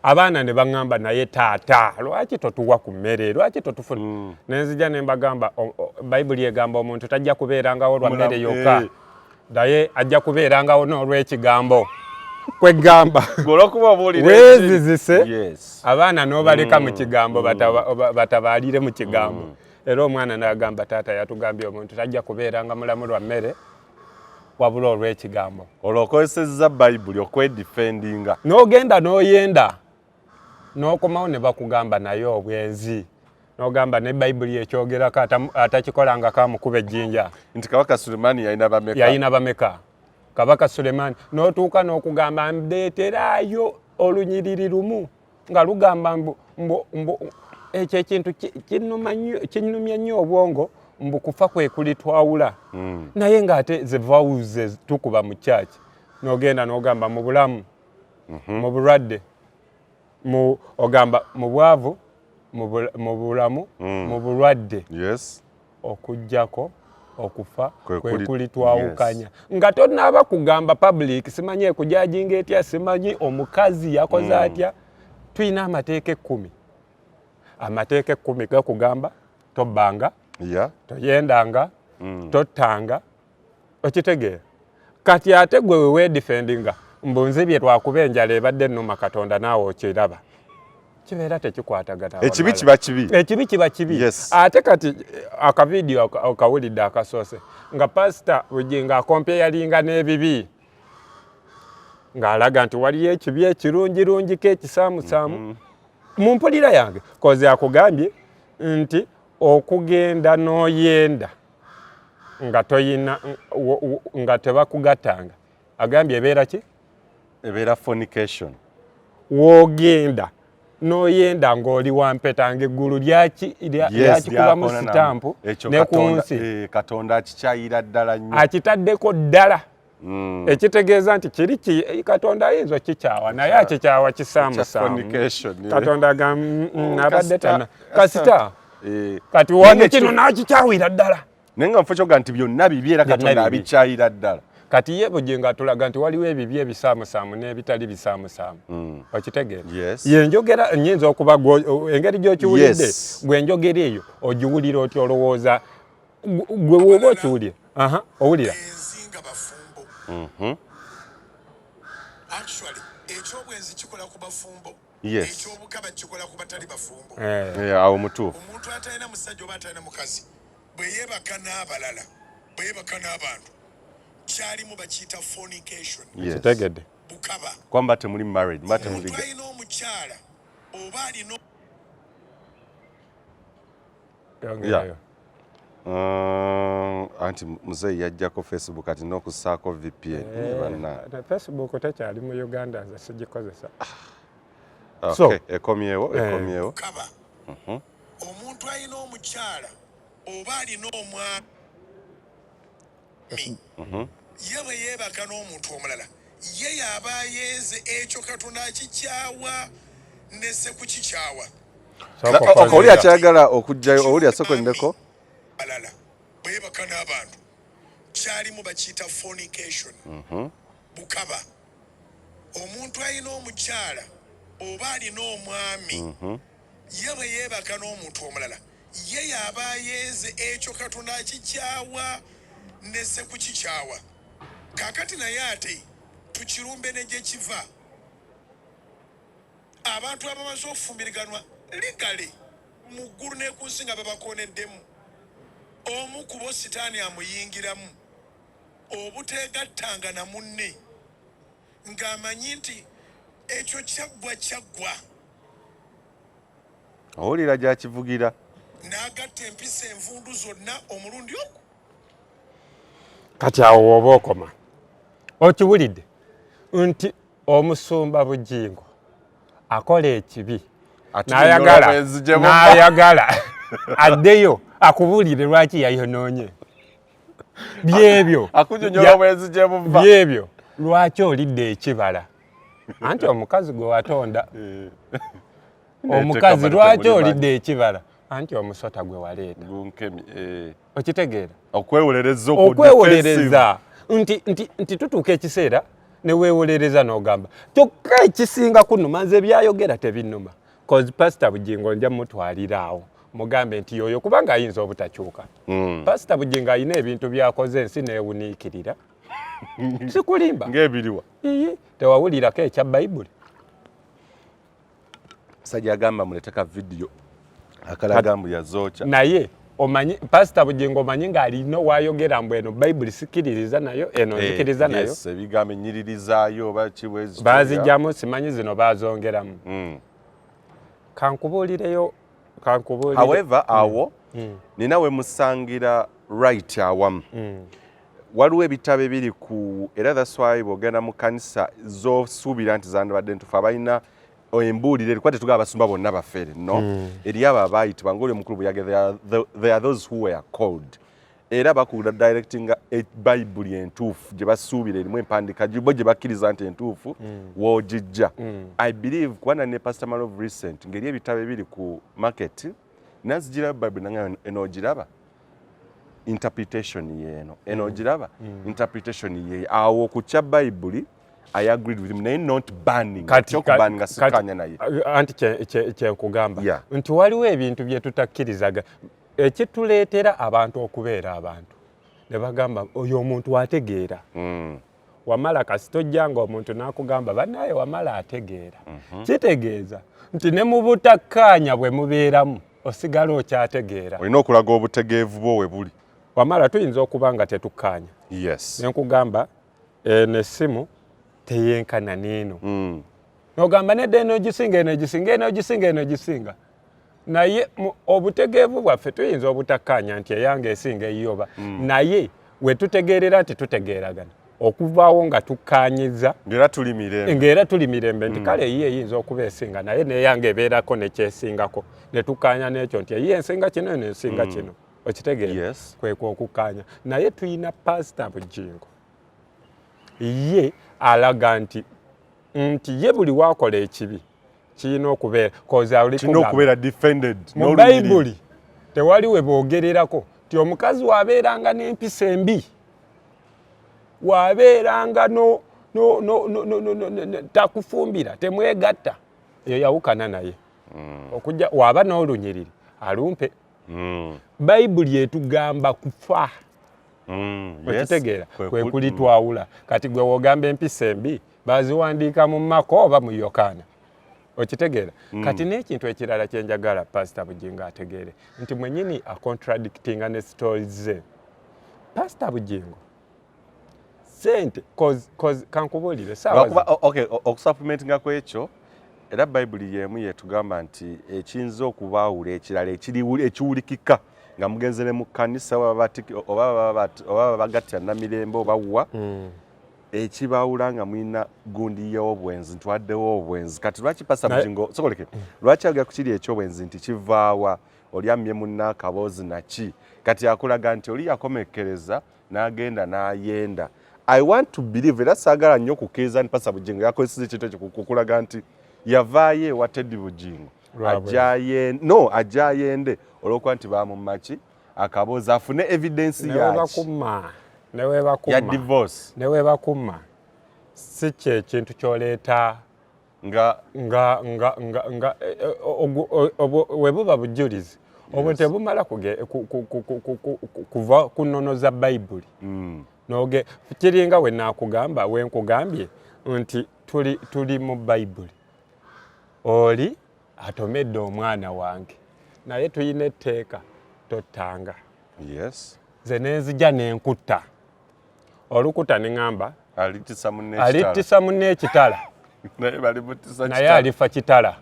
abaana ne baŋŋamba naye taata lwaki totuwa ku mmere lwaki totufuna nenzija ne mbagamba bayibuli egamba omuntu tajja kubeerangawo lwa mmere yokka naye ajja kubeerangawo n'olw'ekigambo kwegamba weezizise abaana n'obaleka mu kigambo batabaalire mu kigambo era omwana n'agamba taata yatugambye omuntu tajja kubeeranga mulamu lwa mmere wabula olw'ekigambo olwokozesezza bayibuli okwedifendinga n'ogenda n'oyenda n'okomawo ne bakugamba naye obwenzi n'ogamba ne bayibuli ekyogerako atakikola kamukuba ejjinja nti kabaka Sulemaani yalina bameka kabaka Sulemaani n'otuuka n'okugamba ndeeteraayo olunyiriri lumu nga lugamba ekyo ekintu kinnumya nnyo obwongo mbu kufa kwe kulitwawula naye ng'ate ze vowels tukuba mu church n'ogenda n'ogamba mu bulamu mu bulwadde ogamba mu bwavu mu bulamu mu bulwadde okujjako okufa kwe kulitwawukanya nga tonnaaba kugamba public simanyi ekujajinga etya simanyi omukazi yakoze atya tulina amateeka 10 amateeka 10 gakugamba tobbanga toyendanga tottanga okitegeera kati ate gwe weedifendinga mbunzi bye twakuba enjala ebadde nnuma Katonda naawe okiraba kibeera tekikwatagana ekibi kiba kibi ate kati akavidiyo okawulidde akasoose nga pasita Bugingo akompye yalinga n'ebibi ng'alaga nti waliyo ekibi ekirungirungiko ekisaamusaamu mu mpulira yange koze akugambye nti okugenda n'oyenda nga toyina nga tebakugattanga agambye ebeera ki ebeera fornication wogenda n'oyenda ng'oli wampetanga eggulu lyakikubamu sitampu ne ku nsi Katonda akikyayira ddala nnyo akitaddeko ddala ekitegeeza nti kiri Katonda ayinza okikyawa naye akikyawa kisaamusaamu Katonda abadde tana kasita kati wano kino n'akikyawira ddala naye nga mufo kyoga nti byonna bibi era Katonda abikyayira ddala kati ye Bugingo atulaga nti waliwo ebibi ebisaamusaamu n'ebitali bisaamusaamu okitegeera yenjogera nnyinza okuba engeri gy'okiwulidde gwe njogera eyo ogiwulira oti olowooza gwe woba okiwulira owulira ekyobwenzi kikola ku bafumbo ekyobukaba kikola ku batali bafumbo awo mutuufu omuntu atalina musajja oba atalina mukazi bwe yeebaka n'abalala bwe yeebaka n'abantu kyalimu bakiyita fornication kitegedde bukaba kwamba temuli married omuntu alina omukyala oba alina anti muzeeyi yajjako Facebook ati n'okussaako VPN Facebook tekyali mu Uganda nze sigikozesa ekomyewo bukaba omuntu alina omukyala oba alina omwami ye bwe yeebaka n'omuntu omulala ye yaba ayenze ekyo Katonda akikyawa nesse kukikyawa oli akyagala okujjayo oli asokondeko balala bwe yeebaka n'abantu kyalimu bakiyita fornication bukaba omuntu alina omukyala oba alina omwami ye bwe yeebaka n'omuntu omulala ye yaba ayenze ekyo Katonda akikyawa nesse kukikyawa kakati naye ate tukirumbe ne gye kiva abantu abamaze okufumbiriganwa ligale mu ggulu ne ku nsi nga babakoneddemu omu ku bo sitaani amuyingiramu obuteegattanga na munne ng'amanyi nti ekyo kyaggwa owulira gyakivugira n'agatta empisa envundu zonna omulundi ogwo kati awo oba okoma okiwulidde nti Omusumba Bugingo akola ekibi n'ayagala addeyo akubuulire lwaki yayonoonye byebyo akunyonyola bwenzi gye buva byebyo lwaki olidde ekibala anti omukazi gwe watonda omukazi lwaki olidde ekibala anti omusota gwe waleeta okitegeera okwewolereza nti tutuuka ekiseera ne weewolereza n'ogamba kyokka ekisinga kunnuma nze byayogera tebinnuma cause pastor Bugingo nja mutwalira awo mugambe nti yoyo kubanga ayinza obutakyuka pastor Bugingo ayina ebintu byakoze ensi neewuniikirira sikulimba ng'ebiriwa tewawulirako ekya bayibuli sajja agamba muleteka vidiyo akalaga mbu yazooca naye omanyi pastor Bugingo omanyi ng'alina wayogera mbu eno bayibuli sikiririza nayo eno nzikiriza nayo ebigambo ennyiririzaayo oba kibwezi baazijjamu simanyi zino baazongeramu kankubuulireyo however awo nina we musangira right awamu waliwo ebitabo ebiri ku era that's why bw'ogenda mu kanisa zosuubira nti zandibadde ntufu abalina embuulire erikuba tetugaba abasumba bonna bafere no eri abo abaayitibwa ngaoli omukulu bwe yage there are those who were called era bakula directinga ebayibuli entuufu gye basuubira erimu empandiika bo gye bakkiriza nti entuufu woogijja I believe kubana ne pastor man of recent ngeri ebitabo ebiri ku market nazigiraba bayibuli nanga enoogiraba interpretation yeeno enoogiraba interpretation ye awo ku kya bayibuli I agreed with him naye not banning banning sikanya naye anti kyenkugamba nti waliwo ebintu bye tutakkirizaga ekituleetera abantu okubeera abantu ne bagamba oyo omuntu ategeera wamala kasita ojjanga omuntu n'akugamba bannaye wamala ategeera kitegeeza nti ne mu butakkaanya bwe mubeeramu osigala okyategeera olina okulaga obutegeevu bwo we buli wamala tuyinza okuba nga tetukkaanya nenkugamba n'essimu teyenkana n'eno n'ogamba nedda eno ogisinga eno egisinga eno ogisinga eno ogisinga naye obutegeevu bwaffe tuyinza obutakkaanya nti eyange esinga eyoba naye we tutegeerera nti tutegeeragana okuvaawo nga tukkaanyiza ng'era tuli mirembe nti kale eyiye eyinza okuba esinga naye neyange ebeerako nekyesingako ne tukkaanya n'ekyo nti eyiye ensinga kino eno ensinga kino okitegeera kweka okukkaanya naye tuyina pastor Bugingo ye alaga nti ye buli waakola ekibi kirina okubeera defended mu bayibuli tewali we boogererako ti omukazi waabeeranga n'empisa embi waabeeranga takufumbira temwegatta eyo yawukana naye okujja waaba n'olunyiriri alumpe bayibuli etugamba kufa okitegeera kwe kuli twawula kati gwe wogamba empisa embi baziwandiika mu Mako oba mu Yokaana okitegeera kati n'ekintu ekirala kyenjagala pastor Bugingo ategeere nti mwenyini akontradictinga ne stories ze pastor Bugingo sente kankubuulire okusupplementinga kwekyo era bayibuli yeemu yetugamba nti ekiyinza okubaawula ekirala ekiwulikika nga mugenzere mu kanisa oba bagattira namirembe obawa ekibaawula nga mulina gundi y'obwenzi nti waddewo obwenzi kati lwaki pastor Bugingo sokoleke lwaki agera ku kiri ekyobwenzi nti kivaawa oli amye munna akaboozi naki kati akulaga nti oli yakomekkereza n'agenda n'ayenda I want to believe era saagala nnyo okukkiriza nti pastor Bugingo yakozesa ekintu ekyo kukulaga nti yavaayo ewa Teddy Bugingo ajja ayende olw'okuba nti bamumaki akaboozi afune evidence ya divorce neweebakuma si kyekintu kyoleeta nga webuba bujulizi obwo tebumala kuva kunonoza bayibuli kiringa wenkugambye nti tuli mu bayibuli oli atomedde omwana wange naye tuyina etteeka tottanga ze nenzija nenkutta olukuta neŋŋamba alittisa munne ekitala naye alifa kitala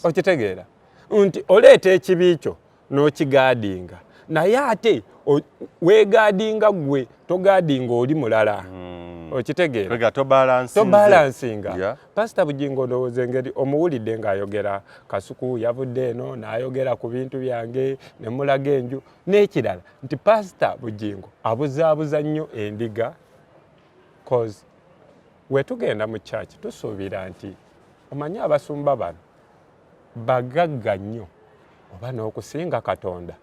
okitegeera nti oleeta ekibi kyo n'okigaadinga naye ate weegaadinga gwe togaadinga oli mulala okitegeera tobalansinga Pastor Bugingo ndowooza engeri omuwulidde ng'ayogera Kasuku yavudde eno n'ayogera ku bintu byange ne mulaga enju n'ekirala nti Pastor Bugingo abuzaabuza nnyo endiga cause we tugenda mu church tusuubira nti omanyi abasumba bano bagagga nnyo oba n'okusinga Katonda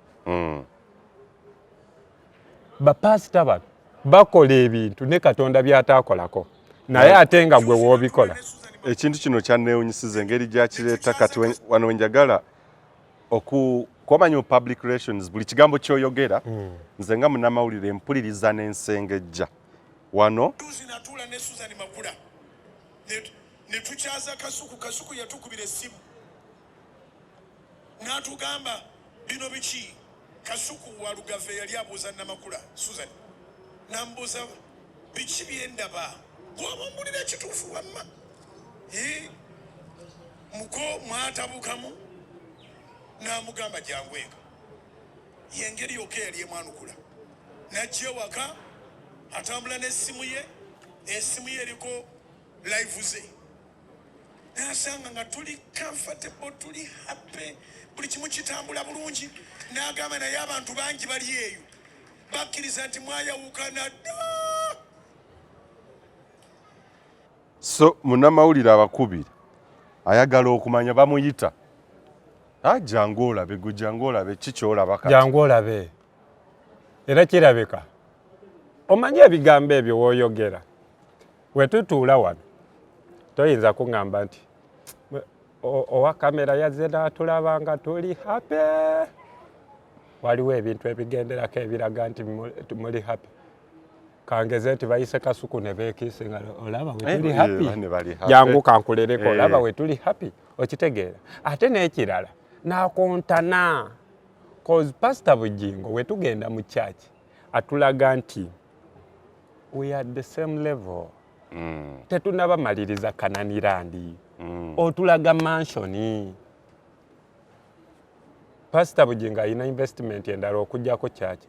bapasita bano bakola ebintu ne Katonda by'ataakolako naye ate nga gwe woobikola. Ekintu kino kyanneewunyisiza engeri gyakireeta kati wano wenjagala okumanya public relations buli kigambo ky'oyogera nze nga munnamawulire mpuliriza n'ensengejja wano natuula ne Susan Makula ne tukyaza Kasuku yatukubira essimu n'atugamba bino biki Kasuku wa Lugave yali abuuza Namakula Susan nambuuza biki byendaba gw'obumbulira ekituufu wamma muko mwatabukamu n'amugamba jangweka yengeri yokka yali emwanukula najja ewaka atambula n'essimu ye eriko live ze n'asanga nga tuli comfortable tuli happy buli kimu kitambula bulungi n'agamba naye abantu bangi bali eyo bakkiriza nti mwayawukana dda. So munnamawulire abakubiri ayagala okumanya bamuyita jangu olabe gwe jangu olabe kikyolaba kati jangu olabe era kirabika omanyi ebigambo ebyo wooyogera wetutuula wano toyinza kuŋŋamba nti owa kamera yazze n'atulaba nga tuli happy. Waliwo ebintu ebigenderako ebiraga nti muli happy. Kangeze nti bayise Kasuku ne beekiise nga olaba we tuli happy. Jangu kankulereko olaba we tuli happy. Okitegeera. Ate n'ekirala n'akontana. Cause Pastor Bugingo we tugenda mu church atulaga nti we are the same level. Tetunabamaliriza kananirandi. Otulaga mansioni. Pastor Bugingo alina investment endala okujjako church.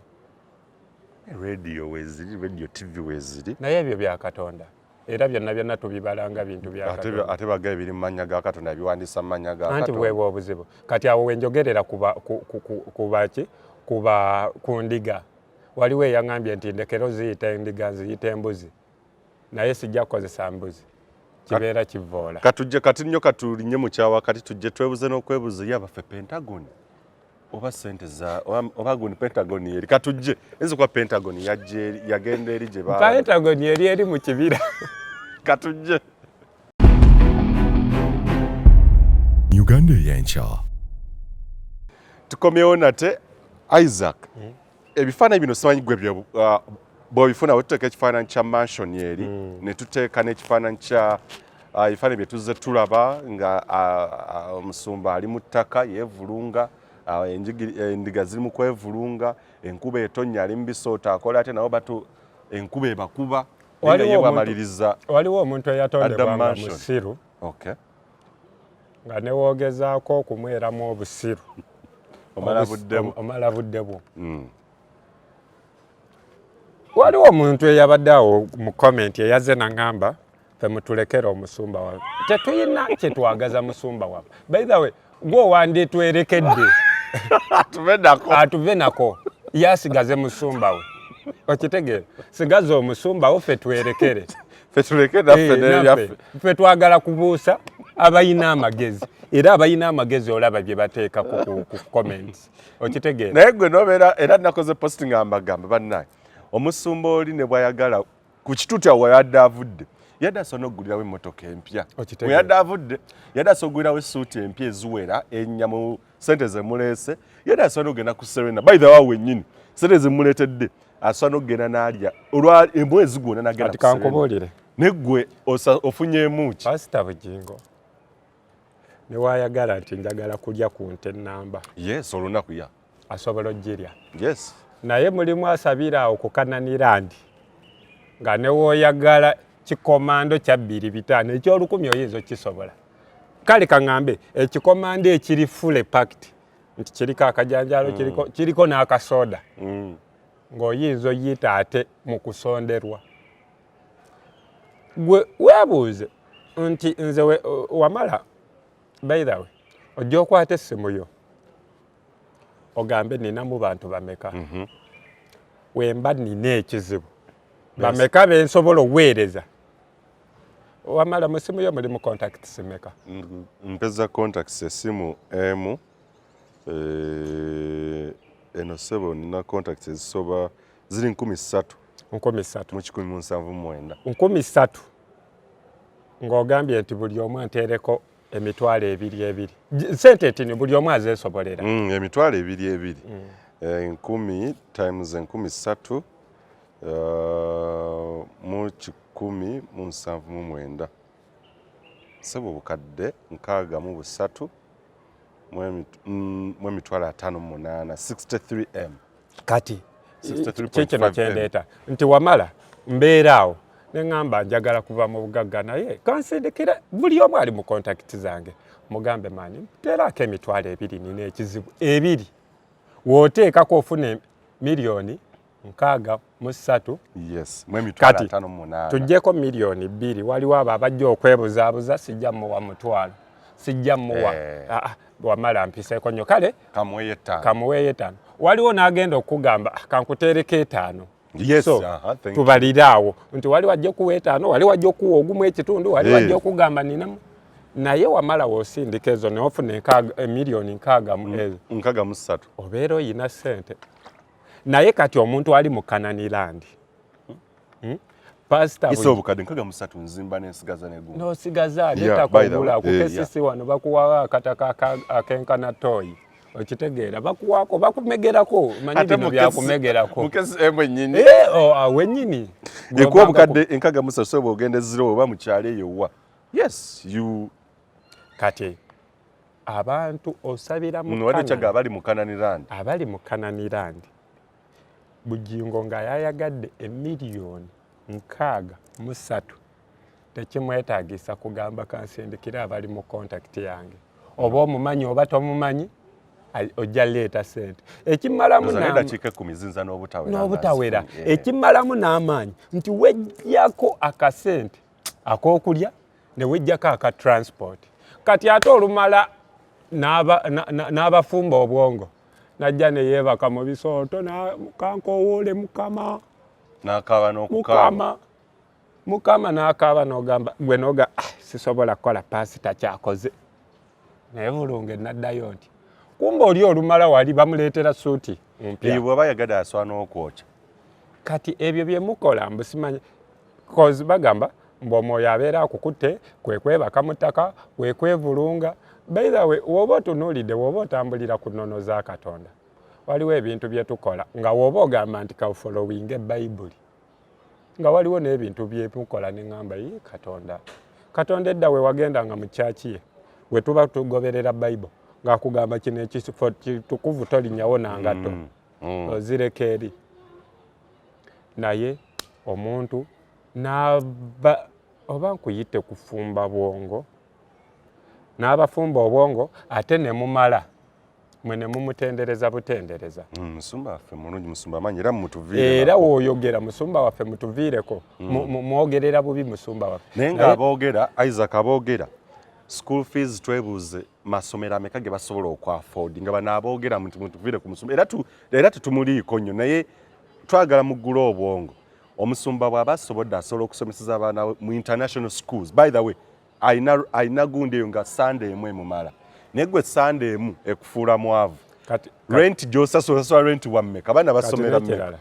Radio weziri, radio TV weziri. Naye ebyo bya Katonda. Era byonna tubibalanga bintu bya Katonda. Ate bagaye biri mu mannya ga Katonda biwandiisa mu mannya ga Katonda. Anti bwe obuzibu. Kati awo wenjogerera kuba ku ndiga. Waliwo eyangambye nti ndekero ziyita endiga ziyita embuzi. Naye sijja kukozesa mbuzi. Kibeera kivoola. Kati nnyo katulinye mu kyawa kati tujje twebuze n'okwebuza yabaffe Pentagon. Oba sente za oba guni Pentagon yeri katujje enzo kwa Pentagon yagenda eri gye ba Pentagon yeri mu kibira katujje Uganda y'enkya tukomyewo nate Isaac ebifaananyi bino simanyi gwe bw'obifuna wetuteeka ekifaananyi kya mansion yeri ne tuteeka n'ekifaananyi kya ebifaananyi bye tuzze tulaba nga Musumba ali mu ttaka yeevulunga endiga ziri mu kwevulunga enkuba etonnya ali mu bisoota akola ate nabo batu enkuba ebakuba waliwo omuntu eyatondebwanga musiru nga newoogezaako okumweramu obusiru omala buddebwo. Waliwo omuntu eyabadde awo mu comment eyazze nagamba ffe mutulekera omusumba wawe tetuyina kyetwagaza musumba wawe by the way gwe owanditwerekedde atuve nako yasigaze musumba we okitegeera sigaze omusumba wo ffe twerekere ffe twagala kubuusa abayina amagezi era abayina amagezi olaba bye bateeka ku comments okitegeera naye gwe nobeera era nakoze posting ambagamba bannaye omusumba oli ne bwayagala ku kituuti awo yadde avudde yadde asobola okugulirawo emmotoka empya bwe yadde avudde yadde asobola okugulirawo essuuti empya eziwera ennya mu sente zemuleese yadde asobola okugenda ku Serena by the way wennyini sente zemuleetedde asobola n'okugenda n'alya olwa emwezi gwonna n'agenda ku Serena kankubuulire ne ggwe ofunyeemu ki Pastor Bugingo ne waayagala nti njagala kulya ku nte nnamba yes olunaku ya asobola ogirya yes naye mulimu asabira awo ku Kananirandi nga ne wooyagala kikomando kya 2-5 ekyolukumi oyinza okisobola kale kaŋŋambe ekikomando ekiri full packed nti kiriko akajanjalo kiriko n'akasoda ng'oyinza oyita ate mu kusonderwa. Gwe weebuuze nti nze wamala by the way ojja okwata essimu yo ogambe nina mu bantu bameka wemba nina ekizibu bameka bensobola oweereza wamala mu ssimu yo mulimu contacts meka? Mpeza contacts essimu emu eno sebo nina contacts ezisoba ziri 3,000 mu 179 3,000 ng'ogambye nti buli omu anteereko emitwalo 2 sente eti buli omu azeesobolera emitwalo 2 10 times 3,000 mu 179 sebo bukadde 63 mu emitwalo 58 63M kati kikino kyendeeta nti wamala mbeeraawo neŋŋamba njagala kuva mu bugagga naye kansindikira buli omu ali mu kontakiti zange mugambe maani teerako emitwalo 2 nina ekizibu 2 w'oteekako ofuna miliyoni 63 kati tuggyeko miliyoni 2 waliwo abo abajja okwebuzaabuza sijja muwa mutwalo sijja muwa wamala mpiseeko nnyo kale kamuweeyo 5 waliwo n'agenda okugamba kankuteereko 5 so tubaliraawo nti wali wajja okuwa 5 wali wajja okuwa ogumu ekitundu wali wajja okugamba ninamu naye wamala w'osindika ezo neofuna miliyoni 63 obeera oyina ssente naye kati omuntu ali mu Kananirandi pastor iso obukadde 63 nzimba n'ensigaza n'egumu n'osigaza netakugula ku kesisi wano bakuwa akataka akenkana toyi okitegeera bakuwaako bakumegerako manyi bino byakumegerako mukesi emwennyini wennyini ekuwa obukadde 63 sobo ogende 0 oba mukyalo eyowa yes you kati abantu osabira mu wali kyaga abali mu Kananirandi Bugingo nga yayagadde emiliyoni 63 tekimwetaagisa kugamba kansindikira abali mu contact yange oba omumanyi oba tomumanyi ojja leeta sente ekimalamu n'obutawera ekimalamu n'amaanyi nti wejjako akasente ak'okulya ne wejjako aka transport kati ate olumala n'abafumba obwongo najja ne yeebaka mu bisooto kankowoole mukama n'akaaba n'ogamba gwe noga sisobola kukola paasita kyakoze naye bulunge naddayo nti kumba oli olumala wali bamuleetera suuti mpya bw'aba yagada aswana okwokya kati ebyo bye mukola mbusimanyi kozi bagamba mb'omwoyo abeera akukutte kwe kwebaka mu ttaka kwe kwevulunga by the way woba otunuulidde woba otambulira ku nnono za Katonda waliwo ebintu bye tukola nga woba ogamba nti kafolowinga ebbayibuli nga waliwo n'ebintu bye mukola ne ŋŋamba Katonda edda we wagendanga mu kyaki ye we tuba tugoberera bayibuli ng'akugamba kino ekifo kitukuvu tolinnyawo nangatto ozireka eri naye omuntu oba nkuyite kufumba bwongo n'abafumba obwongo ate ne mumala mwe ne mumutendereza butendereza musumba waffe mulungi musumba amanyi era mutuviire era w'oyogera musumba waffe mutuviireko mwogerera bubi musumba waffe naye ng'aboogera Isaac aboogera school fees twebuuze masomero ameka ge basobola okwafford nga bano aboogera mutuviire ku musumba era tetumuliiko nnyo naye twagala muggula obwongo omusumba bw'aba asobodde asobola okusomeseza abaana mu international schools by the way ayina gundi eyo nga Sunday emu emumala naye gwe Sunday emu ekufuula mwavu rent gy'osasula rent wammeka abaana basomera mmeka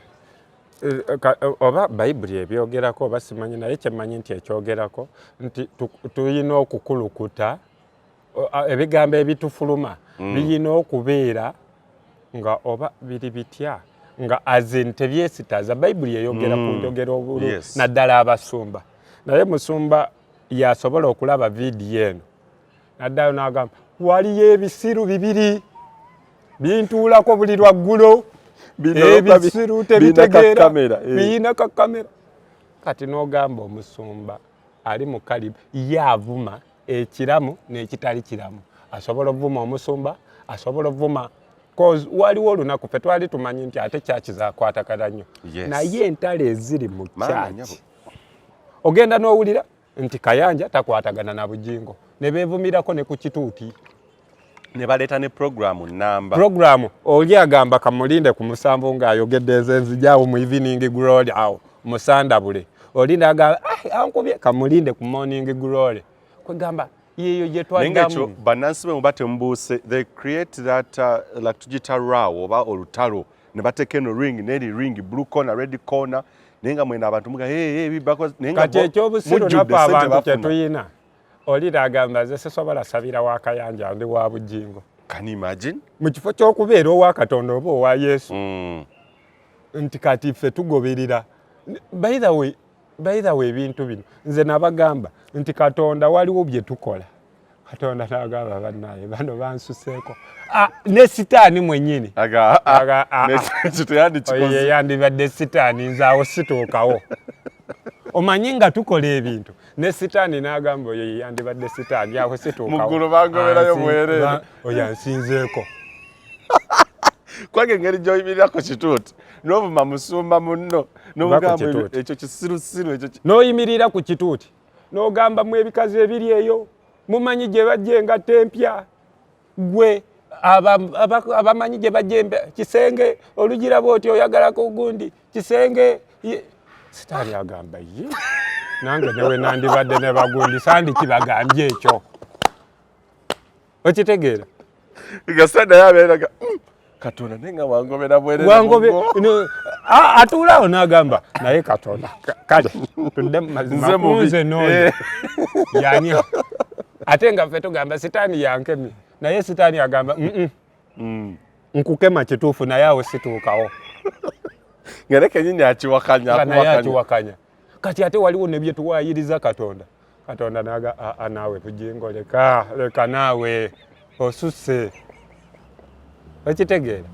oba bayibuli ebyogerako oba simanyi naye kyemmanyi nti ekyogerako nti tulina okukulukuta ebigambo ebitufuluma birina okubeera nga oba biri bitya nga azin tebyesitaza bayibuli eyogera ku njogera obulu naddala abasumba naye musumba yasobola okulaba vidiyo eno naddala n'agamba waliyo ebisiru 2 bintuulako buli lwaggulo ebisiru tebitegeera biyina ka kamera kati n'ogamba omusumba ali mu kalibu yaavuma ekiramu n'ekitali kiramu asobola ovuma omusumba asobola ovuma cause waliwo olunaku ffe twali tumanyi nti ate church zakwatagana nnyo naye entalo eziri mu church ogenda n'owulira nti Kayanja takwatagana na Bugingo ne beevumirako ne ku kituuti ne baleeta ne programu namba programu oli agamba kamulinde ku musambo ng'ayogedde ezenzijaawo mu evening glory awo musandabule oli n'agamba ankubye kamulinde ku morning glory kwegamba yeyo gye twaddamu bannansi be muba tembuuse they create that like tugita raw oba olutalo ne bateeka eno ring n'eri ring blue corner red corner naye nga mwena abantu muga bibako kati ekyobusiru napa abantu kyetuyina oli agamba ze sisobola sabira wa Kayanja ndi wa Bugingo. Can you imagine? Mu kifo ky'okubeera owa Katonda oba owa Yesu nti kati ffe tugoberera by the way ebintu bino nze nabagamba nti Katonda waliwo bye tukola Katonda n'agamba bannaye bano bansuseeko ne sitaani mwennyini yandibadde sitaani nzaawo situukawo omanyi nga tukola ebintu ne sitaani n'agamba oyo yandibadde sitaani awo situukawo muggulu bangoberayo bwereere oyo ansinzeeko kwage engeri gy'oyimirirako kituuti n'ovuma musumba munno n'omugamba ekyo kisirusiru ekyo n'oyimirira ku kituuti n'ogambamu ebikazi ebiri eyo mumanyi gye bajja engatta empya gwe abamanyi gye bajja kisenge olugiraba oti oyagalako gundi kisenge sitaani agamba ye nange newe nandibadde ne bagundi sandi kibagambye ekyo okitegeera gasada yabeeraga Katonda nenga wangobera bwerere wangobe atuulaawo n'agamba naye Katonda kale tudde mazima kunze n'oyo yani ate nga ffe tugamba sitaani yankemi naye sitaani agamba nkukema kituufu naye awo situukawo ngereke nyinyi akiwakanya kati ate waliwo ne bye tuwaayiriza Katonda naga naawe Bugingo leka naawe osusse okitegeera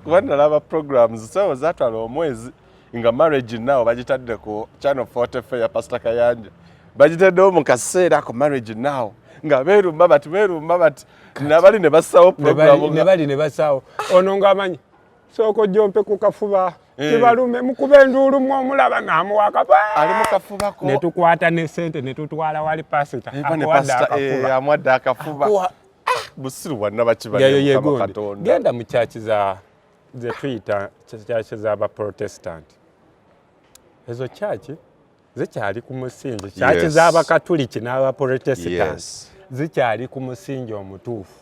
kuba nalaba programs so zatwala omwezi nga marriage now bagitadde ku channel 44 ya Pastor Kayanja bagitaddewo mu kaseera ku marriage now nga beerumba bati nabali ne basawo programu ne basawo ono ng'amanyi soko jompe ku kafuba kibalume mukube enduulu mu omulaba n'amuwaka ali mu kafuba ko ne tukwata ne sente ne tutwala wali pasita amwadde akafuba busiru wanna bakibali mu Katonda genda mu church ze tuyita church z'Abaprotestant ezo church zikyali ku musingi church z'Abakatuliki n'Abaprotestant zikyali ku musingi omutuufu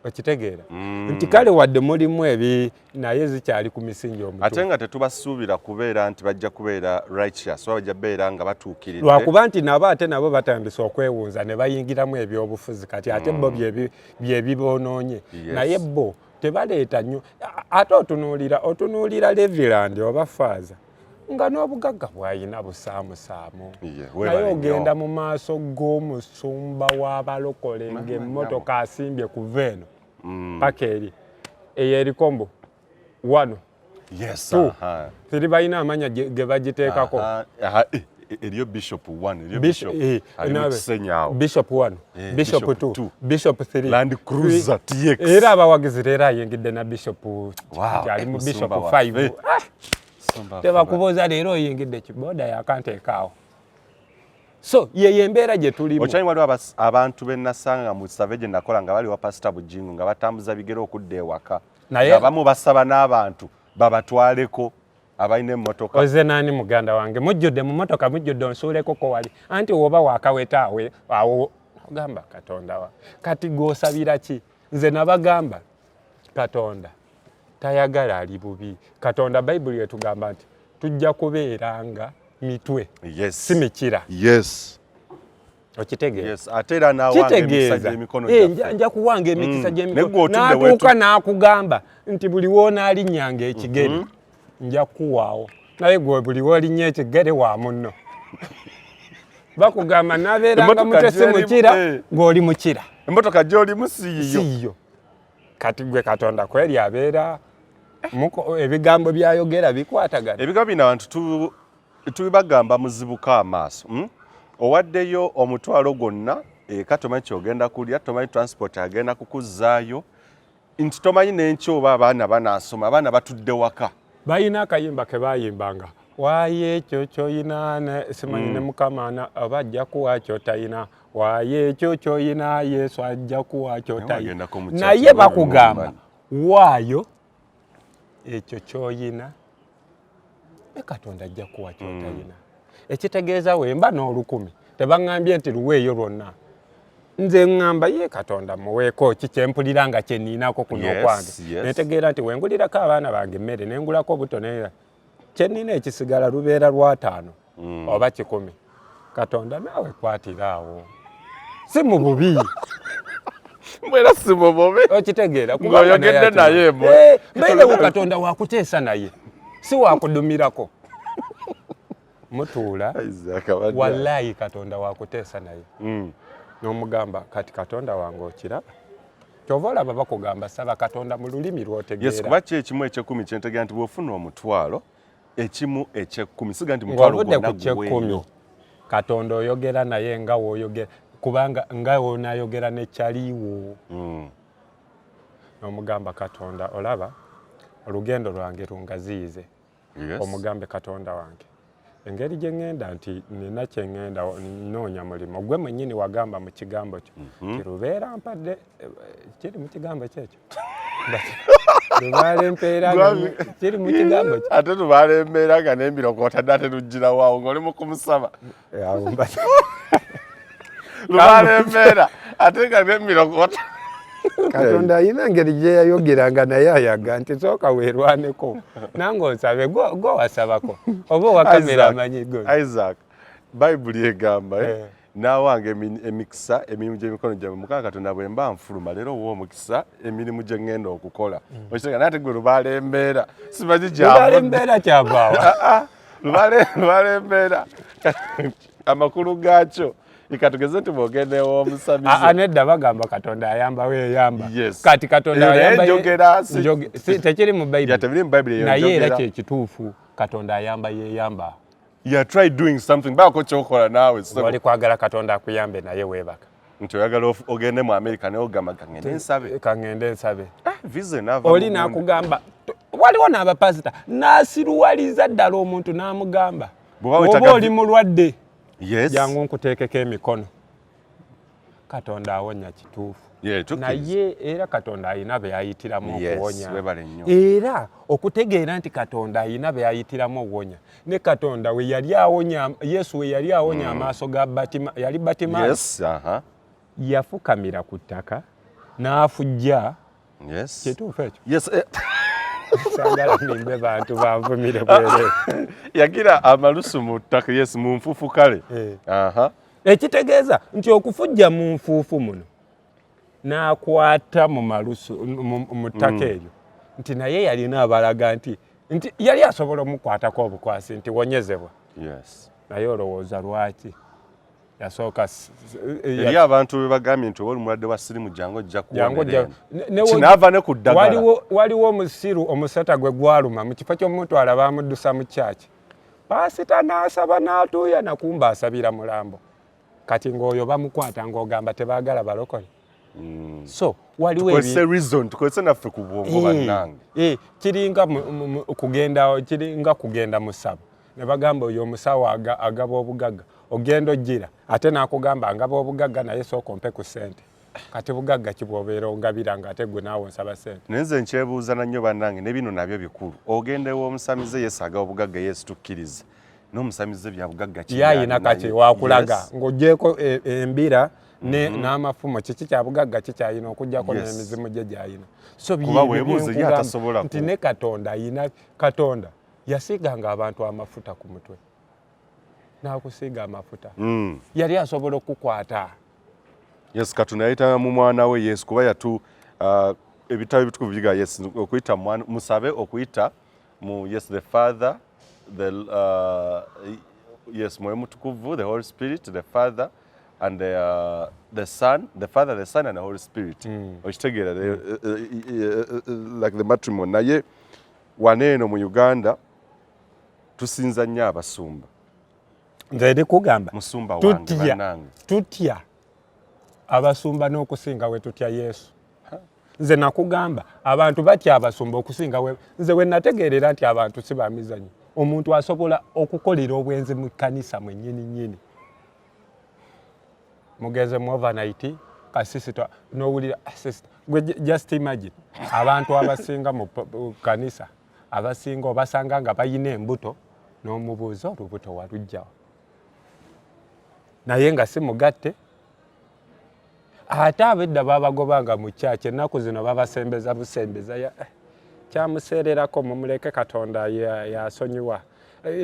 okitegeera nti kale wadde mulimu ebi naye zikyali ku misingi omutuufu ate nga tetubasuubira kubeera nti bajja kubeera righteous oba bajja beera nga batuukiridde lwakuba nti nabo batandise okwewunza ne bayingiramu ebyobufuzi kati ate bo byebibonoonye naye bo tebaleeta nnyo ate otunuulira Levirand oba Faaza nga n'obugagga bw'ayina busaamusaamu naye ogenda mu maaso g'omusumba w'abalokole ng'emmotoka asimbye ku veeno paka eri ey'erikombo wano teri balina amanya ge bagiteekako eriyo Bishop 1 eriyo Bishop 1 Bishop 2 Bishop 3 Land Cruiser TX era abawagizi leero ayingidde na Bishop ali mu Bishop 5 tebakubuuza leero oyingidde kiboda yakanteekaawo so ye embeera gye tulimu okyanyi waliwo abantu be nasanga mu save gye nakola nga bali wa Pastor Bugingo nga batambuza bigere okudda ewaka abamu basaba n'abantu babatwaleko abalina emmotoka oze nani muganda wange mujjudde mu mmotoka mujjudde onsuuleko ko wali anti woba wakawetaawe awo ogamba Katonda wa kati gw'osabira ki nze nabagamba Katonda tayagala ali bubi Katonda Bayibuli yetugamba nti tujja kubeeranga mitwe si mikira okitegeera ate era naawanga emikisa gy'emikono gyaffe nja kuwanga emikisa gy'emikono n'atuuka n'akugamba nti buli w'onaalinnyanga ekigere nja kuwaawo naye gwe buli w'olinnye ekigere wa munno bakugamba n'abeeranga mutesi mukira ng'oli mukira emmotoka gy'olimu siiyo kati gwe Katonda kweri abeera ebigambo byayogera bikwatagana ebigambo bino abantu tubibagamba muzibuka amaaso owaddeyo omutwalo gwonna eka tomanyi kyogenda kulya tomanyi transport agenda kukuzzaayo nti tomanyi n'enkya oba abaana banaasoma abaana batudde waka balina akayimba ke bayimbanga waaye ekyo kyoyina simanyi ne mukama oba ajja kuwa kyotayina waaye ekyo kyoyina yesu ajja kuwa kyotayina naye bakugamba waayo ekyo kyoyina katonda ajja kuwa kyotayina ekitegeeza wemba n'olukumi tebaŋŋambye nti luweeyo lwonna nze ŋŋamba ye katonda muweeko kikyempulira nga kyeniinako kuno okwange netegeera nti wengulirako abaana bange emmere nengulako obutonera kyennina ekisigala lubeera lwa 5 oba 10 katonda naawe kwatiraawo si mu bubi mwera si mu bubi okitegeera ng'oyogedde naye mbeerewo katonda wakuteesa naye si wakudumirako mutuula wallahi katonda wakuteesa naye n'omugamba kati katonda wange okiraba kyova olaba bakugamba saba katonda mu lulimi lw'otegeera kuba ki ekimu eky'ekkumi kyentegeera nti bw'ofuna omutwalo ekimu eky'ekkumi siga nti mutwalo gwonna guweeyo katonda oyogera naye nga w'oyogera kubanga nga w'onaayogera nekyaliiwo n'omugamba katonda olaba olugendo lwange lungaziyize omugambe katonda wange engeri gye ŋŋenda nti nina kye ŋŋenda noonya mulimu gwe mwennyini wagamba mu kigambo kyo kirubeera mpadde kiri mu kigambo kyekyo lubaala empeera kiri mu kigambo kyo ate lubaala embeera nga n'emirokoota dde ate luggira waawo ng'oli mu kumusaba lubaala embeera ate nga n'emirokoota katonda alina engeri gye yayogeranga naye ayaga nti sooka weerwaneko nange onsabe gwe wasabako oba owakamera amanyi go Isaac bayibuli egamba n'awange emikisa emirimu gy'emikono gyammwe mukama katonda bwe mba nfuluma leero owa omukisa emirimu gye ŋŋenda okukola okitega naye ate gwe lubaala embeera simanyi lubaala embeera kyavaawa lubaala embeera amakulu gaakyo ikatugeze nti bwogenda ew'omusamize nedda bagamba katonda ayamba weeyamba kati katonda ayamba tekiri mu bayibuli naye era kyekituufu katonda ayamba yeeyamba baako kyokola naawe wali kwagala katonda akuyambe naye weebaka nti oyagala ogende mu Amerika naye ogamba kaŋŋende nsabe oli n'akugamba waliwo n'abapasita n'asiruwaliza ddala omuntu n'amugamba oba oli mulwadde jangu nkuteekeko emikono katonda awonya kituufu naye era katonda alina be yayitiramu okuwonya era okutegeera nti katonda alina be yayitiramu okuwonya ne katonda we yali awonya yesu we yali awonya amaaso ga yali Batimayo yafukamira ku ttaka n'afujja kituufu ekyo sagala nimbe bantu banvumire bwere yagira amalusu mu ttaka mu nfuufu kale ekitegeeza nti okufujja mu nfuufu muno n'akwata mu malusu mu ttaka eryo nti naye yalina abalaga nti yali asobola omukwatako obukwasi nti wonyezebwa naye olowooza lwaki yasooka eri abantu be bagambye nti oba oli mulwadde wa sirimu jangu ojja kuwonera ne ku ddagala waliwo omusiru omusota gwe gwaluma mu kifo ky'omutwala bamuddusa mu kyaki paasita n'asaba n'atuuya nakumba asabira mulambo kati ng'oyo bamukwata ng'ogamba tebaagala balokole so waliwo tukozese naffe ku bwongo bannange kiringa kugenda mu ssabo ne bagamba oyo omusawo agaba obugagga ogenda ojjira ate n'akugamba ngaba obugagga naye sooka ompe ku ssente kati bugagga kibwobeera ongabira ng'ate gwe naawe nsaba ssente naye nze nkyebuuza nannyo bannange ne bino nabyo bikulu ogenda ew'omusamize yesu agaba obugagga yesu tukkiriza n'omusamize bya bugagga yayina kati wakulaga ng'oggyeko embira n'amafumo kiki kya bugagga kikyayina okugjako n'emizimu gye gyayina so byebuuza nti ne katonda ayina katonda yasiiganga abantu amafuta ku mutwe n'akusiiga amafuta yali asobola okukwata yesu katonda yayita mu mwana we yesu kuba ebitabo ebitukuvu biga yesu okuyita musabe okuyita mu yesu the father yes mwoyo mutukuvu the holy spirit the father and the son and the holy spirit okitegeera like the matrimony naye waneeno mu Uganda tusinza nnyo abasumba nze ndikugamba musumba wange bannange tutya abasumba n'okusinga we tutya yesu nze nakugamba abantu batya abasumba okusinga nze we nategeerera nti abantu si bamizanyo omuntu asobola okukolera obwenzi mu kkanisa mwennyini mugeze mu overnight kasisita n'owulira sister gwe just imagine abantu abasinga mu kkanisa abasinga obasanga nga bayina embuto n'omubuuza olubuto walugjawa naye nga si mugatte ate abedda babagobanga mu kyaki ennaku zino babasembeza busembeza kyamuseererako mumuleke Katonda yasonyiwa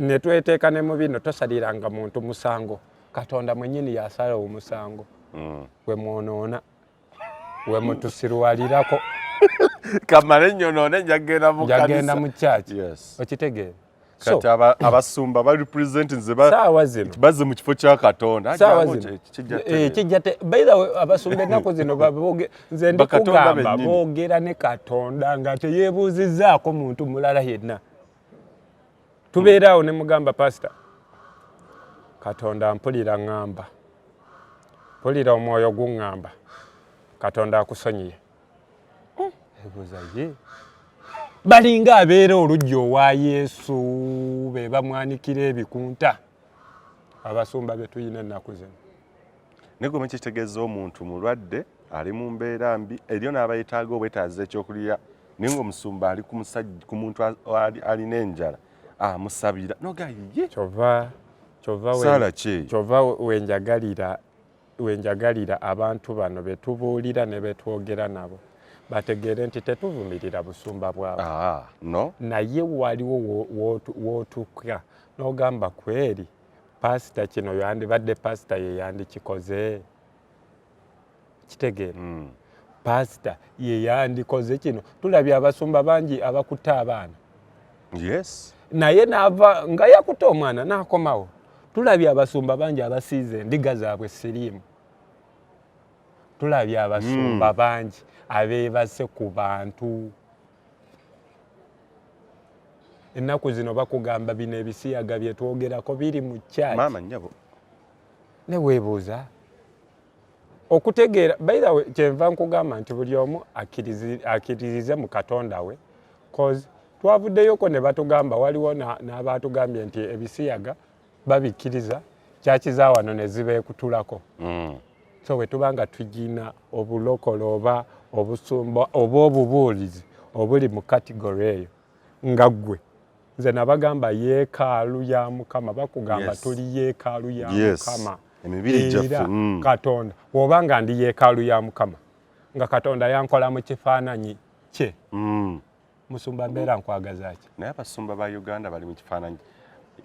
ne tweteeka ne mu bino tosaliranga muntu musango Katonda mwennyini yasala omusango we mwonoona we mutusirwalirako kamale nyonoone njagenda mu kyaki okitegeera kati abasumba ba representing baze mu kifo kya Katonda kijja by the way abasumba ennaku zino nze ndikugamba boogera ne Katonda nga teyeebuuzizzaako muntu mulala yenna tubeeraawo ne mugamba pastor Katonda mpulira ŋŋamba mpulira omwoyo guŋŋamba Katonda akusonyiye ebuuza ye balinga abeera olujja owa Yesu be bamwanikira ebikunta abasumba be tuyina ennaku zino negome kitegeeza omuntu mulwadde ali mu mbeera mbi eriyo n'abayetaaga obwetaaza ekyokulya naye ng'omusumba ali ku muntu alina enjala amusabira nogaye kyova wenjagalira abantu bano betubuulira ne betwogera nabo bategeere nti tetuvumirira busumba bwabwe no naye waliwo wootuka n'ogamba kweri pasita kino yandibadde pasita ye yandikikoze kitegeera pasita ye yandikoze kino tulabye abasumba bangi abakuta abaana naye naava nga yakuta omwana n'akomawo tulabye abasumba bangi abasiize endiga zaabwe siriimu tulabye abasumba bangi abeebase ku bantu ennaku zino bakugamba bino ebisiyaga bye twogerako biri mu kyaki maama nnyabo ne weebuuza okutegeera by the way kyenva nkugamba nti buli omu akkiririze mu Katonda we cause twavuddeyoko ne batugamba waliwo n'abatugambye nti ebisiyaga babikkiriza kyaki za wano ne zibeekutulako so bwe tuba nga tugina obulokole oba obusumba oba obubuulizi obuli mu kategori eyo nga ggwe nze nabagamba yeekaalu ya Mukama bakugamba tuli yeekaalu ya Mukama era Katonda bw'oba nga ndi yeekaalu ya Mukama nga Katonda yankola mu kifaananyi kye musumba mbeera nkwagaza ki naye abasumba ba Uganda bali mu kifaananyi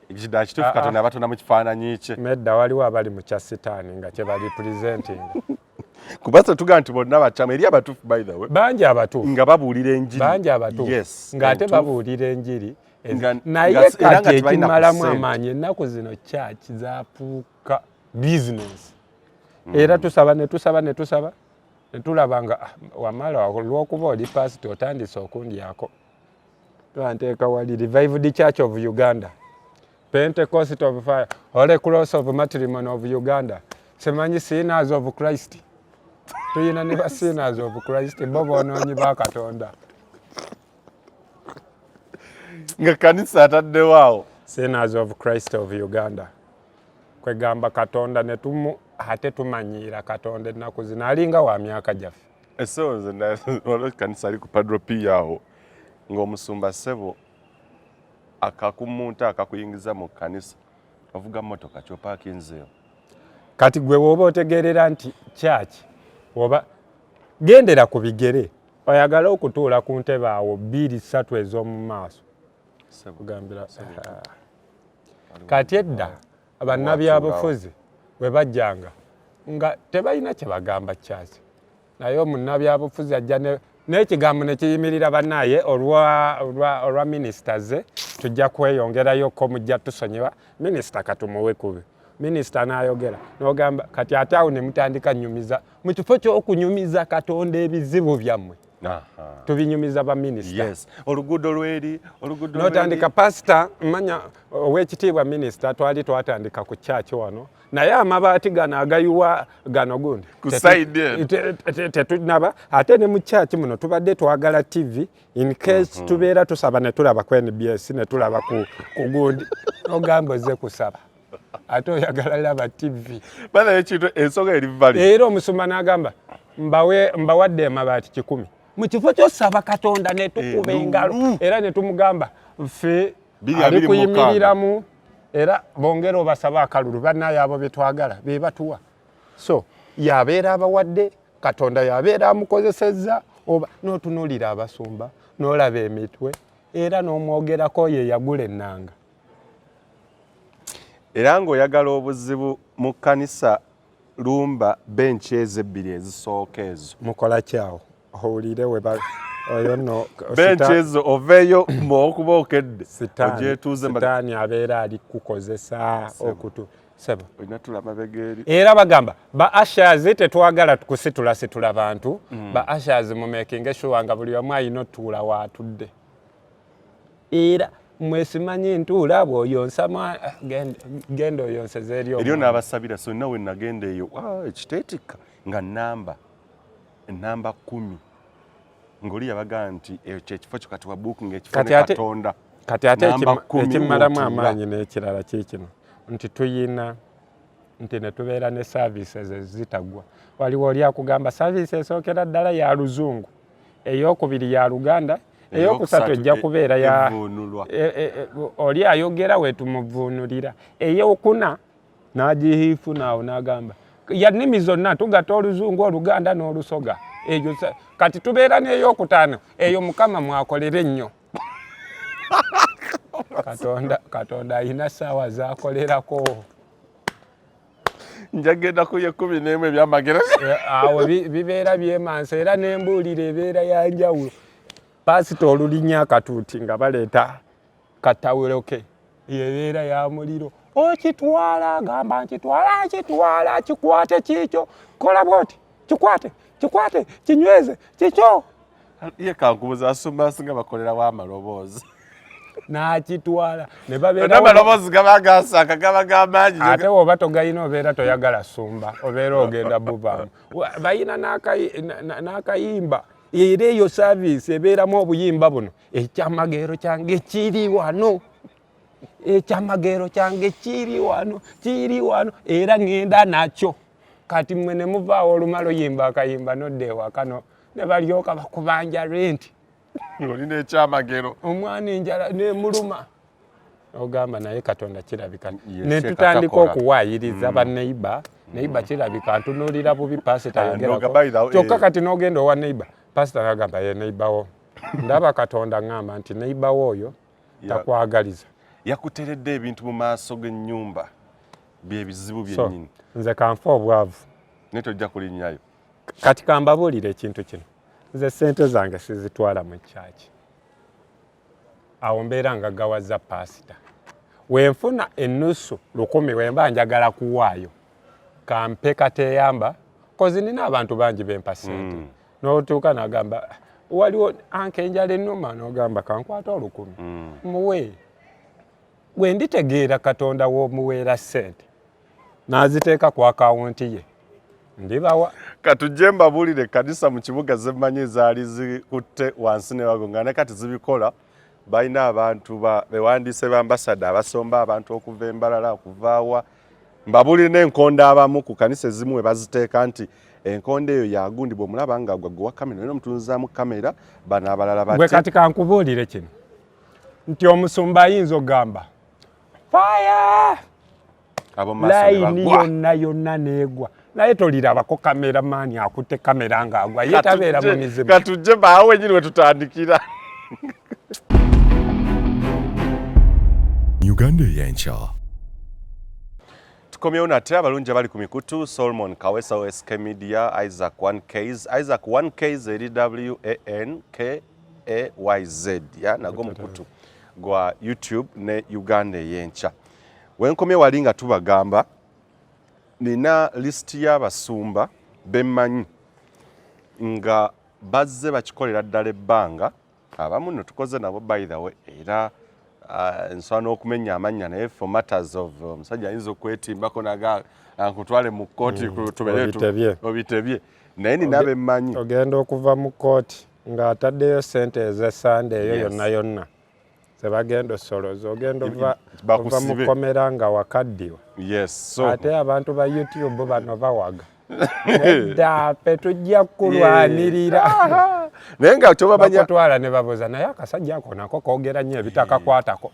ekidala kituufu Katonda abatona mu kifaananyi kye medda waliwo abali mu kya sitaani nga kye bali presenting kubasa tuga nti bonna bakyama eri abatuufu by the way bangi abatuufu nga babuulira enjiri bangi abatuufu ng'ate babuulira enjiri naye kati ekimalamu amaanyi ennaku zino kyaki zafuuka bizinesi era tusaba ne tulaba nga wamala olw'okuba oli pasita otandise okundyako twanteeka wali Revived Church of Uganda, Pentecost of Fire, Holy Cross of Matrimony of Uganda, semanyi Sinners of Christ. Tuyina ne ba Sinners of Christ bo bonoonyi ba Katonda. Nga kanisa ataddewo Sinners of Christ of Uganda. Kwegamba Katonda ne tumu ate tumanyiira Katonda ennaku zino alinga wa myaka gyaffe. Eso nze waliwo kanisa ali ku Padro P awo ng'omusumba ssebo akakumunta akakuyingiza mu kanisa avuga mmotoka kyopaakinzeewo. Kati gwe woba otegeerera nti kyaki oba gendera ku bigere oyagala okutuula ku ntebe awo 2-3 ez'omu maaso kugambira kati edda bannabyabufuzi bwe bajjanga nga tebalina kye bagamba kyaki naye omunnabyabufuzi ajja n'ekigambo ne kiyimirira bannaye olwa minisita ze tujja kweyongerayo ko mujja tusonyiwa minisita katumuwe kubi minisita n'ayogera n'ogamba kati ate awo ne mutandika nyumiza mu kifo ky'okunyumiza Katonda ebizibu byammwe tubinyumiza ba minisita. Yes. Oluguudo lweri. Notandika pasita manya ow'ekitiibwa minisita twatandika ku church wano naye amabaati gano agayuwa gano gundi tetunaba ate ne mu church muno tubadde twagala TV in case tubeera tusaba ne tulaba ku NBS ne tulaba ku gundi ogamba ozze kusaba ate oyagala laba TV bana ekintu ensonga eri vali era omusumba n'agamba mbawadde amabaati 10 mu kifo ky'osaba Katonda ne tukuba engalo era ne tumugamba ffe ali kuyimiriramu era bongera obasaba akalulu bannaye abo betwagala be batuwa so yabeera abawadde Katonda yabeera amukozesezza oba n'otunuulira abasumba n'olaba emitwe era n'omwogerako ye yagula ennanga era ng'oyagala obuzibu mu kkanisa lumba benchi ezebbiri ezisooka ezo mukola kyawo owulire we oyo no benchi ezo oveeyo okuba okedde ogyetuuze sitaani abeera ali kukozesa okutu sebo olina tulaba begeeri era bagamba ba ushers tetwagala kusitula bantu ba ushers mu making sure nga buli omu ayina otuula waatudde era mwesimanyi ntuula bw'oyonsa genda oyonseza eryo n'abasabira so nawe nagenda eyo ekiteetika nga namba 10 ngoli yabaga nti ekyo ekifo kyo kati wabuku ng'ekifo ne Katonda kati ate ekimalamu amaanyi n'ekirala kiikino nti tuyina nti ne tubeera ne services ezitagwa waliwo oli akugamba service esookera ddala ya luzungu ey'okubiri ya Luganda eyokusatu ejja kubeera ya oli ayogera wetumuvuunulira eyokuna n'agihiifu naawo n'agamba yannimi zonna tugatta oluzungu Oluganda n'Olusoga eyo kati tubeera n'eyokutaano eyo Mukama mwakolera ennyo Katonda alina ssaawa z'akolerako njagenda ku 11 ebyamagero awo bibeera byemansa era n'embuulira ebeera ya njawulo pasita olulinya akatuuti nga baleeta katawulo ke yebeera ya muliro okitwala gamba nkitwala kikwate kiikyo kola bwoti kikwate kinyweze kikyo ye kankubuza asumba singa bakolera wa maloboozi n'akitwala ne babeera amaloboozi gabagasaka gamaanyi ate oba togayina obeera toyagala sumba obeera ogenda buvaamu bayina n'akayimba era eyo service ebeeramu obuyimba buno ekyamagero kyange kiri wano era ngenda nakyo kati mmwe ne muvaawo olumala oyimba akayimba nodde ewaka ne balyoka bakubanja renti olina ekyamagero omwana enjala nemuluma ogamba naye Katonda kirabika ne tutandika okuwaayiriza baneiba neiba kirabika ntunuulira bubi pasita yogerako kyokka kati n'ogenda owa neiba pasita nagamba ye neibawo ndaba Katonda ngamba nti neibawo oyo takwagaliza yakuteredde ebintu mu maaso g'ennyumba byebizibu byennyini nze kanfa obwavu naye tojja kulinnyayo kati kambabuulira ekintu kino nze sente zange sizitwala mu kyaki awo mbeera nga gawaza pasita wenfuna ennusu 10 wemba njagala kuwaayo kampe kateeyamba kozi nina abantu bangi bempa sente n'otuuka n'agamba waliwo anke enjala ennuma n'ogamba kankwata 10 muwe bwe nditegeera Katonda w'omuweera sente n'aziteeka ku akawunti ye ndibawa katujje mbabuulire ekkanisa mu kibuga zemmanyi ezaali zikutte wansi ne bagonga ne kati zibikola balina abantu bewandiise b'ambasada abasomba abantu okuva embalala okuvaawa mbabuulire n'enkondo abamu ku kanisa ezimu we baziteeka nti enkondo eyo yagundi bw'omulaba nga gwaggwa kamera era omutunuzaamu kamera bano abalala bate gwe kati kankubuulire kino nti omusumba ayinza ogamba faya layini yonna neegwa naye tolirabako kamera maani akutte kamera ng'agwa ye tabeera mu mizimu katujje baawe wenyini we tutandikira Uganda ey'enkya tukomyewo nate abalungi abali ku mikutu Solomon Kawesa OSK Media Isaac 1Ks eri WANKAYZ nago mukutu gwa YouTube ne Uganda ey'enkya wenkomye wali nga tubagamba nina listi y'abasumba bemmanyi nga bazze bakikolera ddala ebbanga abamu ne tukoze nabo by the way era nswana okumenya amanya naye for matters of omusajja ayinza okwetimbako naga nkutwale mu kkooti obitebye naye ninabe mmanyi ogenda okuva mu kkooti ng'ataddeyo ssente ez'essande eyo yonna sebagenda osoloza ogenda ova mu kkomera nga wakaddiwa ate abantu ba YouTube bano bawaga edda pe tujja kulwanirira naye nga kyobamanya twala ne babuuza naye akasajja ako nako koogera nnyo ebitakakwatako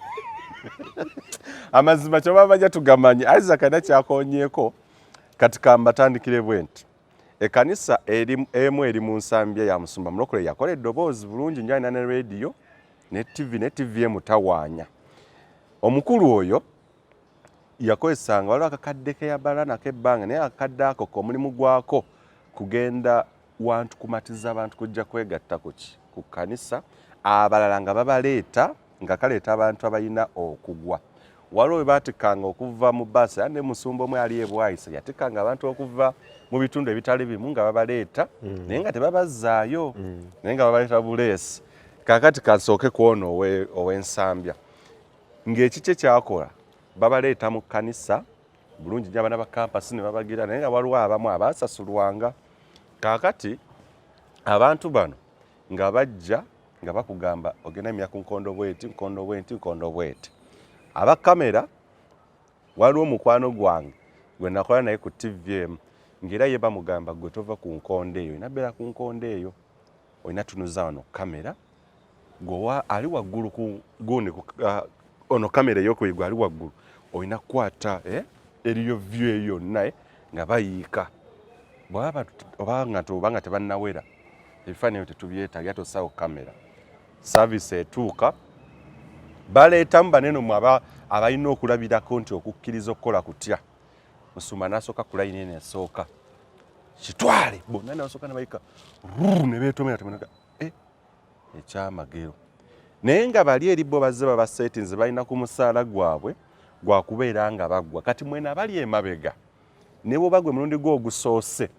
amazima kyobamanya tugamanye Isaac nakyakonyeeko kati kambatandikire bwe nti Ekanisa emu eri mu nsambya ya Musumba Mulokole yakola eddoboozi bulungi nnyo alina ne radio ne TV emutawaanya. Omukulu oyo yakozesanga waliwo akakadde ke yabala nako ebbanga naye akakadde ako komulimu gwako kugenda wantu kumatiza abantu kujja kwegatta ku kanisa abalala nga babaleeta nga kaleeta abantu abalina okugwa. Waliwo baatikanga okuva mu bbaasi ate Musumba omwe ali ebwayisa yatikanga abantu okuva mu bitundu ebitali bimu nga babaleeta naye nga tebabazaayo naye nga babaleeta buleesi. Kaakati kasooke kwona ow'ensambya ng'ekikye kyakola babaleeta mu kanisa bulungi nnyo abaana ba kampasi ne babagira naye nga waliwo abamu abaasasulwanga. Kaakati abantu bano nga bajja nga bakugamba ogenda emya ku nkondo bweti abakamera waliwo omukwano gwange gwe nakola naye ku TV ng'era ye bamugamba gwe tova ku nkondo eyo olina beera ku nkondo eyo olina tunuza wano kamera gwe ali waggulu gundi ono kamera ey'okubiri ali waggulu olina kukwata eriyo view eyo yonna nga bayiika obanga tebannawera ebifaananyi tetubyetaaga tosawo kamera service etuuka baleetamu banene mu abalina okulabirako nti okukkiriza okukola kutya. Musumba n'asooka ku layini eno esooka kitwale bonna n'asooka nebayika ne beetomera temunaga ekyamagero naye nga bali eri bo bazze baba settings balina ku musaala gwabwe gwa kubeera nga baggwa. Kati mwena abali emabega ne bwoba gwe mulundi gwo ogusoose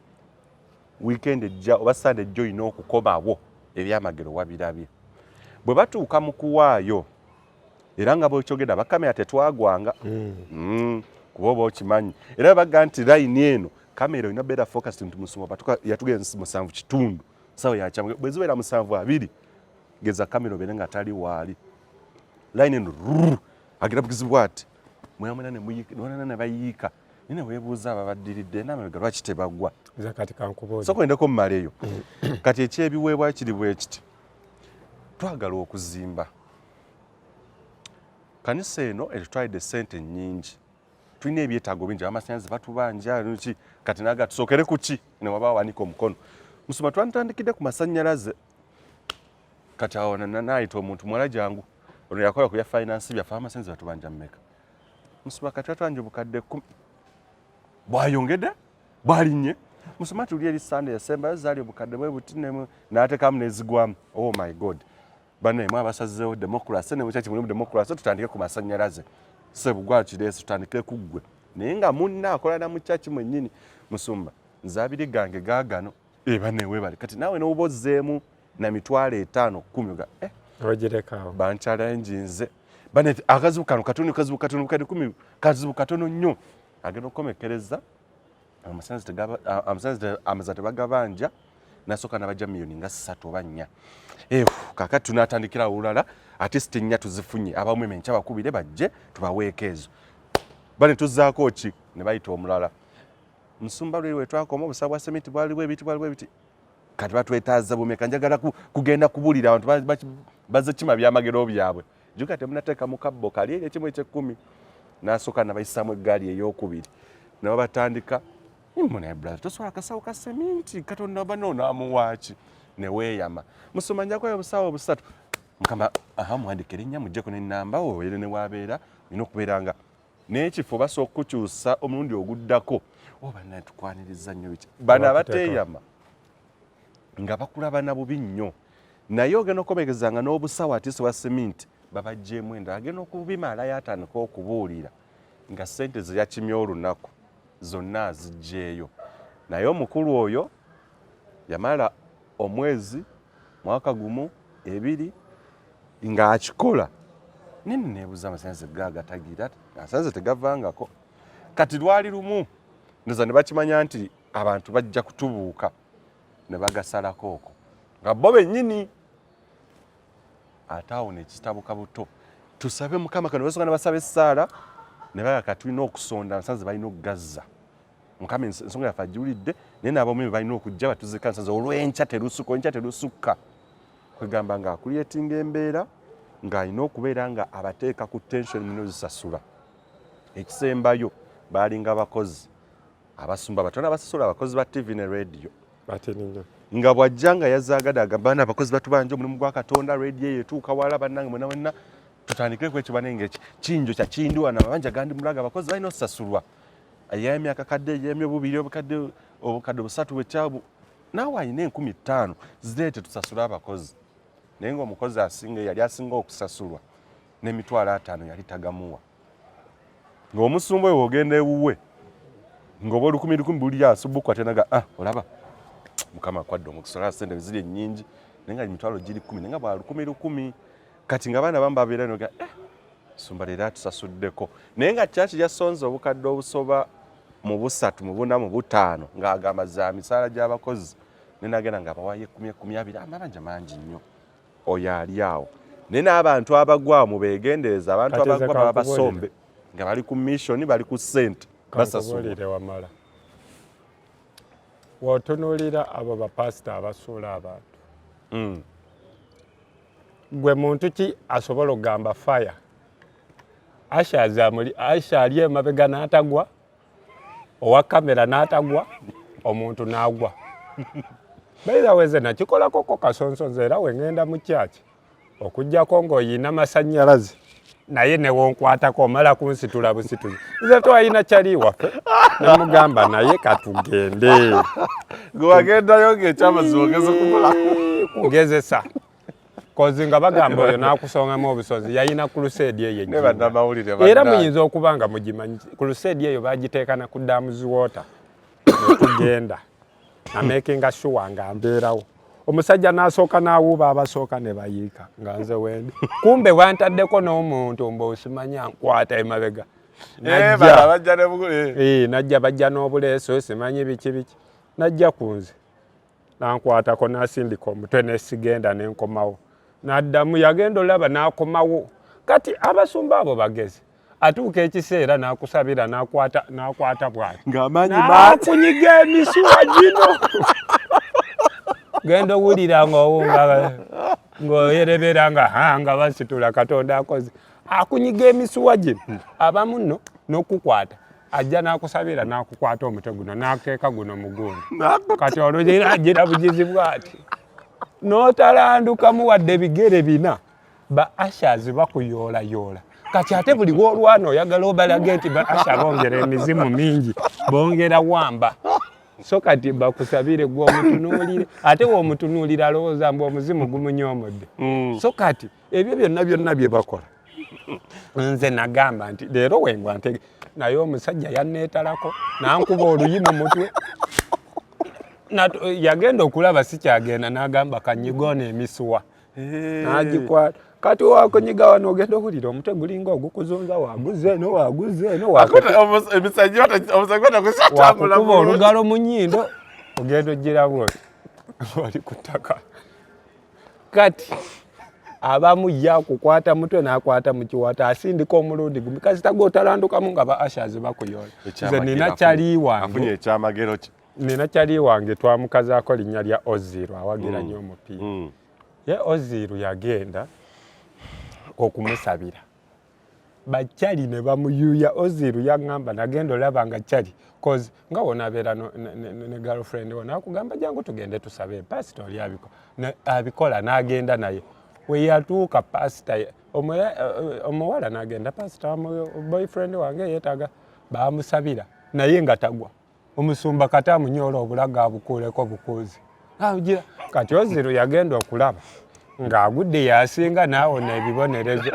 weekend ejja oba Sunday ejja olina okukomawo ebyamagero wabirabye. Bwe batuuka mu kuwaayo era nga bwekyogenda bakamera tetwagwanga kuba oba okimanyi era baga nti layini eno kamera olina beera focus nti Musumba yatugenza 7:30 sawa yakyama bwe zibeera 7:20 geza kamera obeere nga tali waali layini eno agira bugizibwa ati mwamwena ne bayiika nina weebuuza ababaddiridde n'amabega lwaki tebagwa so kwendeko mumaleeyo kati ekyebiweebwayo kiri bwe kiti twagala okuzimba kanisa eno etutwalidde ssente nnyingi tulina ebyetaago bingi amasannyalaze batubanja ki kati naga tusookere ku ki ne waba wanika omukono Musumba twatandikidde ku masannyalaze kati awo naayita omuntu muwala jangu ono yakola ku ya finance byaffe amasannyalaze batubanja mmeka Musumba kati atwanja obukadde 10 bwayongedde bwalinnye Musumba tuli eri Sunday yasembayo zaali obukadde bwe buti n'ateekamu n'ezigwamu oh my god banne abasazeewo democracy ne mukyaki mulimu democracy tutandike ku masannyalaze sebugwa kireeso tutandike ku ggwe naye nga munna akola na mukyaki mwennyini Musumba nzabiri gange gaagano banne weebale kati naawe n'obozzeemu na mitwalo 5-10 ga ogirekawo banchallenge nze banne akazibu kano katono kazibu katono kadi 10 kazibu katono nnyo agenda okukomekereza amasannyalaze tebagabanja nasooka n'abajja miliyoni nga 3 oba 4 kakati tunatandikira olulala ate site 4 tuzifunye abamu emenkya bakubire bajje tubaweeko ezo bane tuzzaako ki ne bayita omulala Musumba lwe twakoma obusawo bwa semiti bwaliwo ebiti kati batwetaaza bumeka njagala kugenda kubuulira abantu bazze kima byamagero byabwe juga temunateeka mu kabbo kali eri ekimu eky'ekkumi n'asooka nabayisaamu eggaali ey'okubiri nabo batandika naye brother tosobola akasawo ka seminti katonda oba noonamuwaaki ne weeyama Musumba njakwayo obusawo 3 mukama muwandike erinnya muggyeko n'ennamba obeere ne waabeera olina okubeera nga n'ekifo basooka okukyusa omulundi oguddako oba naye tukwaniriza nnyo biki bano abateeyama nga bakulabana bubi nnyo naye ogenda okukomegezanga n'obusawo atiiso bwa seminti babaggyemu endala agenda okubimalayo atandika okubuulira nga ssente ze yakimya olunaku zonna azigyeeyo naye omukulu oyo yamala omwezi mwaka gumu ebiri nga akikola nene nebuza amasanze gaga tagira amasanze tegavangako kati lwali lumu ndoza ne bakimanya nti abantu bajja kutubuuka ne bagasalako okwo nga bo bennyini ataawo nekitabuka buto tusabe mukama kano basonga ne basaba essaala ne baga tulina okusonda amasanze balina okugazza mukama ensonga yafe agiwulidde naye n'abamu balina okujja batuzika amasanze olw'enkya terusukka kwegamba nga akuliyetinga embeera ng'alina okubeera nga abateeka ku tension mino zisasula ekisembayo baalinga abakozi abasumba batono abasasula abakozi ba TV ne radio nga bw'ajja nga yazaagadde agamba n'abakozi batubanja omulimu gwa Katonda radio eyo etuuka wala bannange mwenna tutandikire ku ekyo banenge kinjo kya kindiwa n'amabanja gandi mulaga abakozi balina okusasulwa ey'emyaka kadde ey'emyobubiri obukadde busatu bwekyabu naawe alina 15,000 zireete tusasule abakozi naye ng'omukozi yali asinga okusasulwa n'emitwalo 5 yali tagamuwa ng'omusumba oyo ogenda ewuwe ng'oba olukumi buli asubukwate naga olaba mukama akwadde omukusola sente ziri ennyingi naye nga emitwalo giri 10 naye nga bwa lukumi kati nga baana bamu babeera noga sumba leero atusasuddeko naye nga kyaki yasonze obukadde obusoba mu 3 mu 4 mu 5 ng'agamba za misaala gy'abakozi naye nagenda nga bawaye 10,20 amabanja mangi nnyo oyo ali awo naye n'abantu abagwa mu beegendereza abantu abagwa baba basombe nga bali ku mission bali ku ssente basasula wamala wotunuulira abo bapasita abasuula abantu gwe muntu ki asobola okugamba fire asha ali emabega n'atagwa owa kamera n'atagwa omuntu n'agwa bayiraweze nakikolakoko kasonsonze era wengenda mu kyaki okujjako ng'oyina masannyalaze naye newonkwatako omala kunsitula busituzi nze twalina kyali waffe namugamba naye katugende gwewagendayo ng'ekyamazima ogeze kukola kugezesa kozi nga bagamba oyo n'akusongamu obusozi yayina crusade eyo era muyinza okuba nga mugimanyi crusade eyo bagiteekana ku damuzi water netugenda amakinga sure nga mbeerawo omusajja n'asooka n'awuuba abasooka ne bayiika nga nze wendi kumbe wantaddeko n'omuntu mb'osimanya nkwata emabega najja bajja n'obuleeso simanyi biki najja ku nze nankwatako n'asindika omutwe nesigenda nenkomawo n'addamu yagenda olaba n'akomawo kati abasumba abo bagezi atuuka ekiseera n'akusabira n'akwata bwati ng'akunyiga emisuwa gino genda owulira ng'oyerebera nga basitula Katonda akoze akunyiga emisuwa gino abamu nno n'okukwata ajja n'akusabira n'akukwata omutwe guno n'akeeka guno mugundi kati olugera agira bugizi bwati n'otalandukamu wadde ebigere bina ba ashazi bakuyoolayoola kati ate buli w'olwana oyagala obalage nti ba asha bongera emizimu mingi bongera wamba so kati bakusabire gwe omutunuulire ate w'omutunuulira alowooza mbu omuzimu gumunyomodde so kati ebyo byonna bye bakola nze nagamba nti leero wengwa ntege naye omusajja yanneetalako nankuba oluyi mu mutwe yagenda okulaba sikyagenda n'agamba kanyigoona emisuwa n'agikwata kati wakonyiga wano ogenda owulira omutwe gulinga ogukuzunza waguzeeno wakukuba olugalo mu nnyindo ogenda ogiramu oli ku ttaka kati abamu yakukwata mutwe n'akwata mu kiwata asindika omulundi gumi kasita gw'otalandukamu nga ba ashazi bakuyoola nze nina kyali wange nina kyali wange twamukazaako linnya lya Oziru awagira nnyo omupiira ye Oziru yagenda okumusabira bakyali ne bamuyuya Oziru yaŋŋamba nagenda olaba nga kyali cause nga wona abeera ne girlfriend wona akugamba jangu tugende tusabe pastor oli abikola n'agenda naye we yatuuka pastor omuwala n'agenda pastor boyfriend wange yeetaaga bamusabira naye nga tagwa omusumba kati amunyoola obulaga abukuuleko bukuuzi kati Oziru yagenda okulaba ng'agudde yasinga n'awona ebibonerezo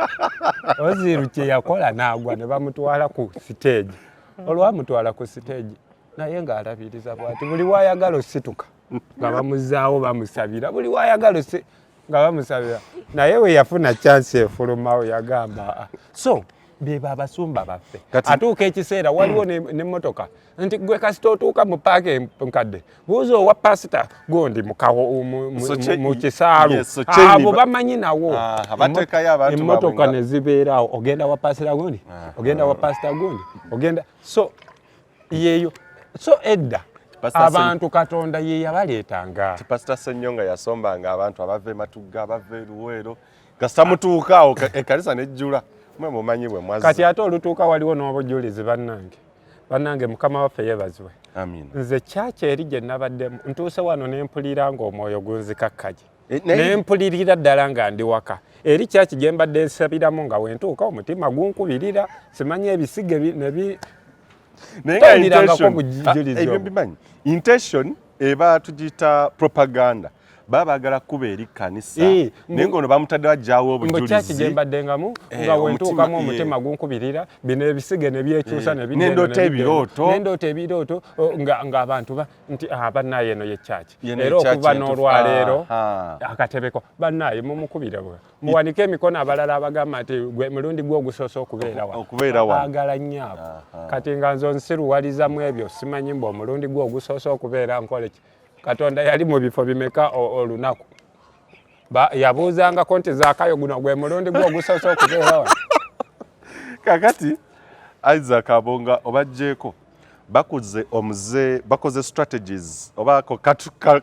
Oziru kye yakola n'agwa ne bamutwala ku siteegi olwamutwala ku siteegi naye ng'alabiriza bwati buli waayagala osituka nga bamuzaawo bamusabira buli wayagala nga bamusabira naye we yafuna chance efulumawo yagamba so beba abasumba baffe atuuka ekiseera waliwo n'emmotoka nti gwe kasita otuuka mu paaka enkadde buuza owa pasita gondi mu kisaalu abo bamanyi nawo emmotoka ne zibeerawo ogenda wa pasita gondi ogenda wa pasita gondi ogenda so yeeyo so edda abantu Katonda ye yabaleetanga pasita Ssenyonga yasombanga abantu abava e Matugga abava e Luweero kasita mutuukaawo ekkanisa nejjula mwe mumanyi bwe mwazi kati ate olutuuka waliwo n'obujulizi bannange mukama waffe yeebazibwe nze kyaki eri gye nabaddemu ntuuse wano ne mpulira ng'omwoyo gunzikakkagi ne mpulirira ddala nga ndi waka eri kyaki gye mbadde nsabiramu nga wentuuka omutima gunkubirira simanyi ebisige intention eba tugiyita propaganda babagala kuba eri kanisa naye ng'ono bamutadde wajjaawo obujulizi gyembaddengamu nga wentuukamu omutima gunkubirira bino ebisige ne byekyusa n'endoota ebirooto ng'abantu nti bannaye eno ye kyaki era okuva n'olwaleero akatebeko bannaye mumukubire bwe muwanike emikono abalala abagamba nti gwe mulundi gwe ogusoosa okubeera wa agala nnyo abo kati nga nze onsiruwalizamu ebyo simanyi mbu omulundi gwe ogusoosa okubeera nkoleki Katonda yali mu bifo bimeka olunaku yabuuzangako nti zaakayo guno gwe mulundi gwe ogusoosa okubeera wa kakati Isaac Abonga obajjeeko bakoze strategies oba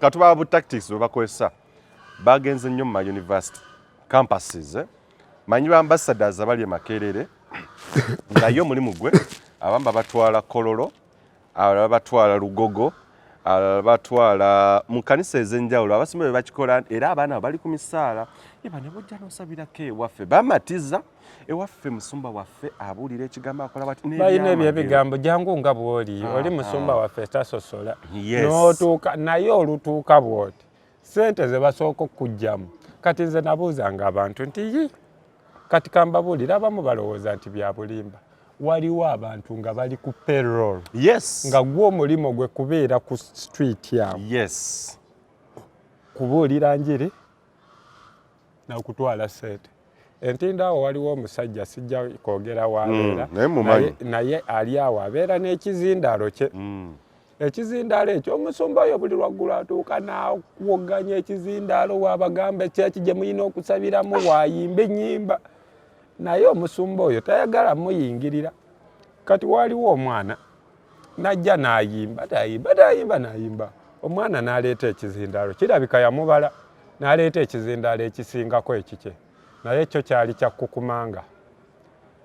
katuba bu tactics bwe bakozesa bagenze nnyo mu university campuses manyi ba ambassadors abali Makerere nayo mulimu gwe abamba batwala Kololo abalala batwala Lugogo batwala mu kanisa ez'enjawulo abasombe be bakikola era abaana bali ku misaala eba ne bujja n'osabirako ewaffe bamatiza ewaffe musumba waffe abuulira ekigambo akola bati balina ebyo ebigambo jangu nga bw'oli oli musumba waffe tasosola n'otuuka naye olutuuka bw'oti sente ze basooka okujjamu kati nze nabuuzanga abantu nti kati kambabuulira abamu balowooza nti bya bulimba waliwo abantu nga bali ku payroll nga gwe omulimo gwe kubeera ku street yawo kubuulira njiri nakutwala sente entindo awo waliwo omusajja sijja kwogera wabeera naye ali awo abeera n'ekizindaalo kye ekizindaalo ekyo omusumba oyo buli lwaggulu atuuka n'awoganya ekizindaalo waabagamba ekyeki gye muyina okusabiramu waayimba ennyimba naye omusumba oyo tayagala muyingirira kati waliwo omwana najja n'ayimba n'ayimba omwana n'aleeta ekizindaalo kirabika yamubala n'aleeta ekizindaalo ekisingako ekikye naye ekyo kyali kya kukumanga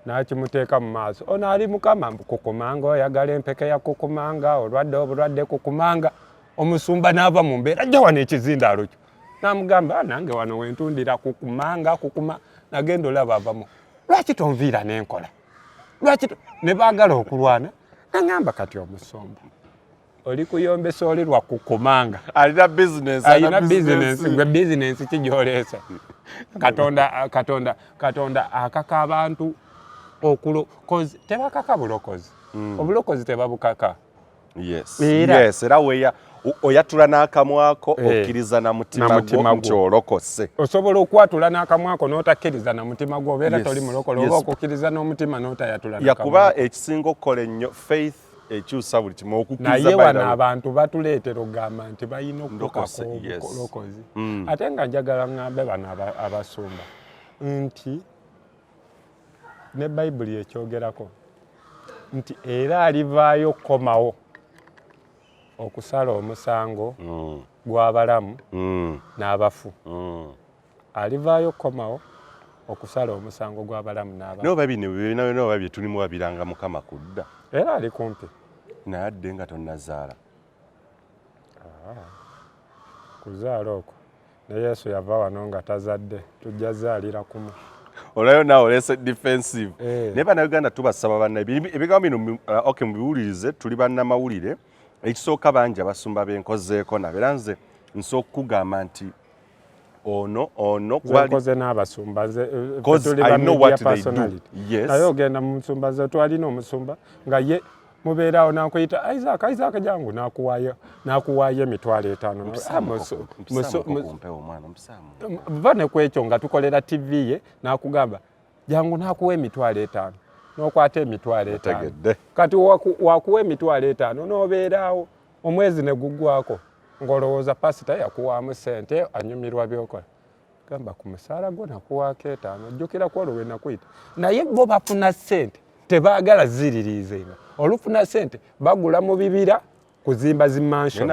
n'akimuteeka mu maaso ono ali mukama kukumanga oyagala empeke ya kukumanga obulwadde kukumanga omusumba n'ava mu mbeera ajja wano ekizindaalo kyo n'amugamba nange wano wentundira kukumanga nagenda olaba avamu lwaki tonviira n'enkola lwaki ne baagala okulwana naŋŋamba kati omusumba oli kuyombesa oli lwa kukumanga alina bizinesi gwe bizinesi kijooleesa katonda akaka abantu tebakaka bulokozi obulokozi tebabukaka era oyatula n'akamwako okkiriza na mutima gwo kyolokose osobola okwatula n'akamwako n'otakkiriza na mutima gwo obeera toli mulokole oba okukkiriza n'omutima n'otayatula yakuba ekisinga okukola ennyo faith ekyusa buli kimu okukkiriza naye wano abantu batuleetera okugamba nti balina okukakako obulokozi ate nga njagala ŋŋambe bano abasumba nti ne bayibuli ekyogerako nti era alivaayo komawo okusala omusango gw'abalamu n'abafu alivaayo komawo okusala omusango gw'abalamu n'abafu noba bino bye tulimu wabiranga mukama kudda era ali kumpi naye adde nga tonnazaala kuzaala okwo ne Yesu yava wano nga tazadde tujja zaalira kumu olayo naawe olese defensive naye bannayuganda tubasaba bannaye ebigambo bino mubiwulirize tuli bannamawulire ekisooka bangi abasumba benkozeeko nabeera nze nsooka okugamba nti ono nkoze n'abasumba tuli bamediya personality naye ogenda mu musumba ze twalina omusumba nga ye mubeerawo nakuyita Isaac jangu nakuwaayo $5,000 vane kwekyo nga tukolera TV ye nakugamba jangu nakuwa $5,000 nokwata $5,000 kati wakuwa $5,000 nobeerawo omwezi ne guggwako ng'olowooza pasita yakuwaamu ssente anyumirwa byokola gamba ku musaala gwo nakuwaako $5,000 jjukira ku olwo we nakuyita naye bo bafuna ssente tebaagala ziririizenga olufuna ssente bagula mu bibira kuzimba zimansion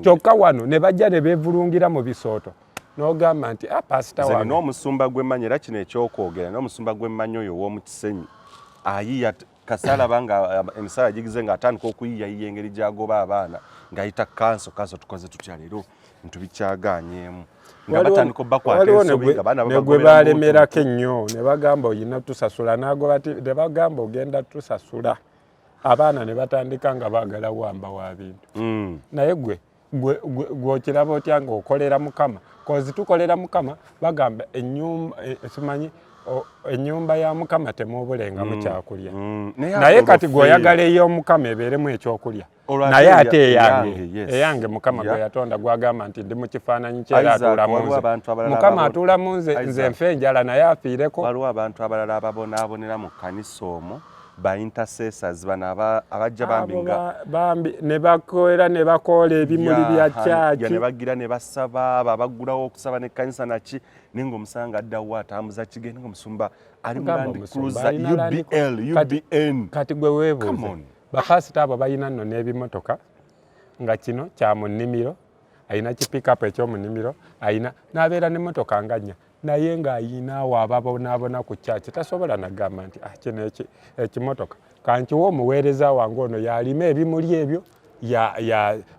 kyokka wano ne bajja ne beevulungira mu bisooto n'ogamba nti pasita wano n'omusumba gw'emmanyi era kino ekyokwogera n'omusumba gw'emmanyi oyo ow'omu Kisenyi ayiya kasala banga emisala gigize ng'atandika okuyiyayiya engeri gy'agoba abaana ng'ayita kanso tukoze tutya leero ntubikyagaanyeemu nga batandika obbakwata ensobi nga baana ne gwe baalemerako ennyo ne bagamba oyina tusasula n'agoba ne bagamba ogenda tusasula abaana ne batandika nga baagala wamba wa bintu naye gwe okiraba otya ng'okolera Mukama kozi tukolera Mukama bagamba simanyi ennyumba ya Mukama temubulenga mu kyakulya naye kati gweoyagala ey'Omukama ebeeremu ekyokulya naye ate eyange Mukama gwe yatonda gwagamba nti ndi mu kifaananyi kyera atuula mu nze Mukama atuula mu nze nfe enjala naye afiireko. Waliwo abantu abalala ababonaabonera mu kkanisa omwo ba intercessors bana abajja bambi ne bakoera ne bakoola ebimuli bya kyaki ne bagira ne basaba abagulawo okusaba ne kanisa naki ninga omusanga addawo atambuza kigenda ng'omusumba ali mu Land Cruiser UBN kati gwe weebuuze bapasita abo balina nno n'ebimotoka nga kino kya mu nnimiro ayina kipikapu ekyomu nnimiro ayina n'abeera n'emmotoka nga nnya naye ng'ayinaawo ababonaabona ku kyaki tasobola nagamba nti kino ekimotoka kankiwa omuweereza wange ono yalima ebimuli ebyo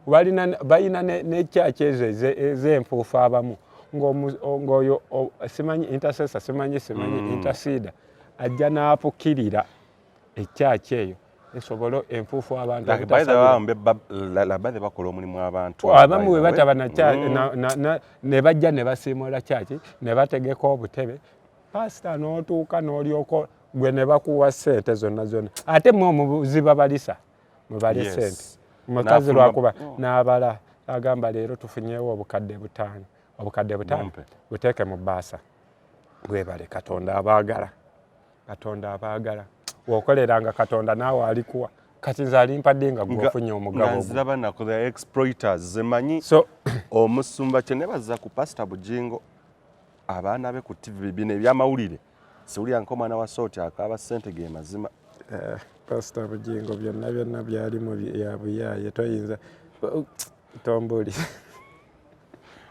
balina n'ekyaki ezo ez'enfuufu abamu ng'oyo simanyi intercessor simanyi interceder ajja n'apukirira ekyaki eyo esobolo enfuufu abantu labadde bakola omulimu abantu abamu bwe bataba ne bajja ne basiimula kyaki ne bategeka obutebe pasita n'otuuka n'olyoko gwe ne bakuwa ssente zonna ate mwe omuziba balisa mubali ssente mukazi lwakuba n'abala agamba leero tufunyeewo obukadde butaano buteeke mu bbaasa gwebale Katonda abaagala wokoleranga Katonda naawe alikuwa kati nze alimpadde nga gwofunye omugabo nziraba nako the exploiters zemanyi omusumba kye nebaza ku Pastor Bugingo abaana be ku TV bino ebyamawulire siwulira nko mwana wa sooti akaaba ssente ge mazima Pastor Bugingo byonna byalimu yabuyaye toyinza tombuli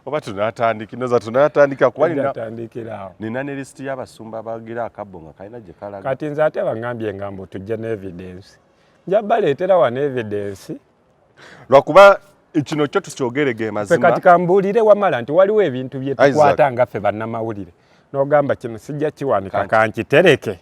oba tunatandika kuba nina ne lisiti y'abasumba abagira akabbo nga kalina gye kalaga kati nze ate bangambye ngambo tujje ne evidence nja baleetera wano evidence lwakuba kino kyo tukyogere ge mazima kati kambuulire wamala nti waliwo ebintu bye tukwata nga ffe bannamawulire n'ogamba kino sijja kiwanika kankitereke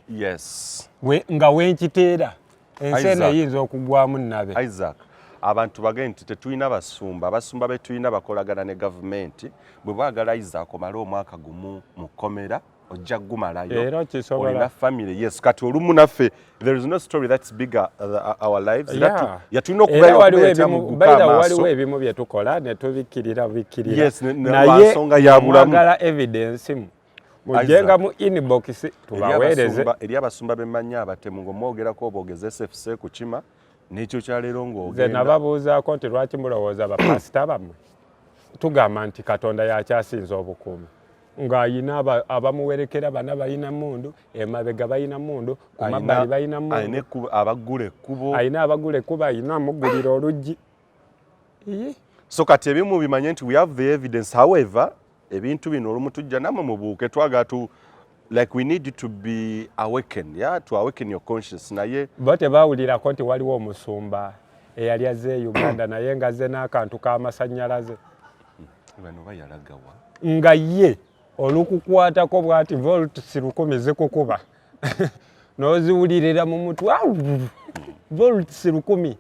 nga wenkiteera ensi eno eyinza okugwamu nnabe Isaac abantu bagende nti tetulina abasumba be tulina bakolagana ne gavumenti bwe baagala Isaac omale omwaka gumu mu kkomera ojja gumalayo olina family yes kati olumu naffe there is no story that's bigger our lives yatulina okubayo waliwo ebimu bye tukola ne tubikkirira naye mwagala evidence mujenga mu inbox tubaweereze eri abasumba b'emmanyi abatemu ng'omwogerako oboogeza SFC ku kima n'ekyo kyaleero ng'ogenda nze nababuuzaako nti lwaki mulowooza bapasita bammwe tugamba nti Katonda yakyasinza obukuumi ng'ayina abamuwerekera bana balina mundu emabega balina mundu ku mabbali balina mundu ayina abagula ekkubo ayina amugulira oluggi so kati ebimu bimanye nti we have the evidence however ebintu bino olumu tujja namwe mubuuke twagala like we need you to be awakened to awaken your conscience naye bo tebaawulirako nti waliwo omusumba eyali azze Uganda naye ngazze n'akantu k'amasannyalaze bano bayalagawa nga ye olukukwatako bwati volts 1000 zikukuba n'oziwulirira mu mutwe volts 1000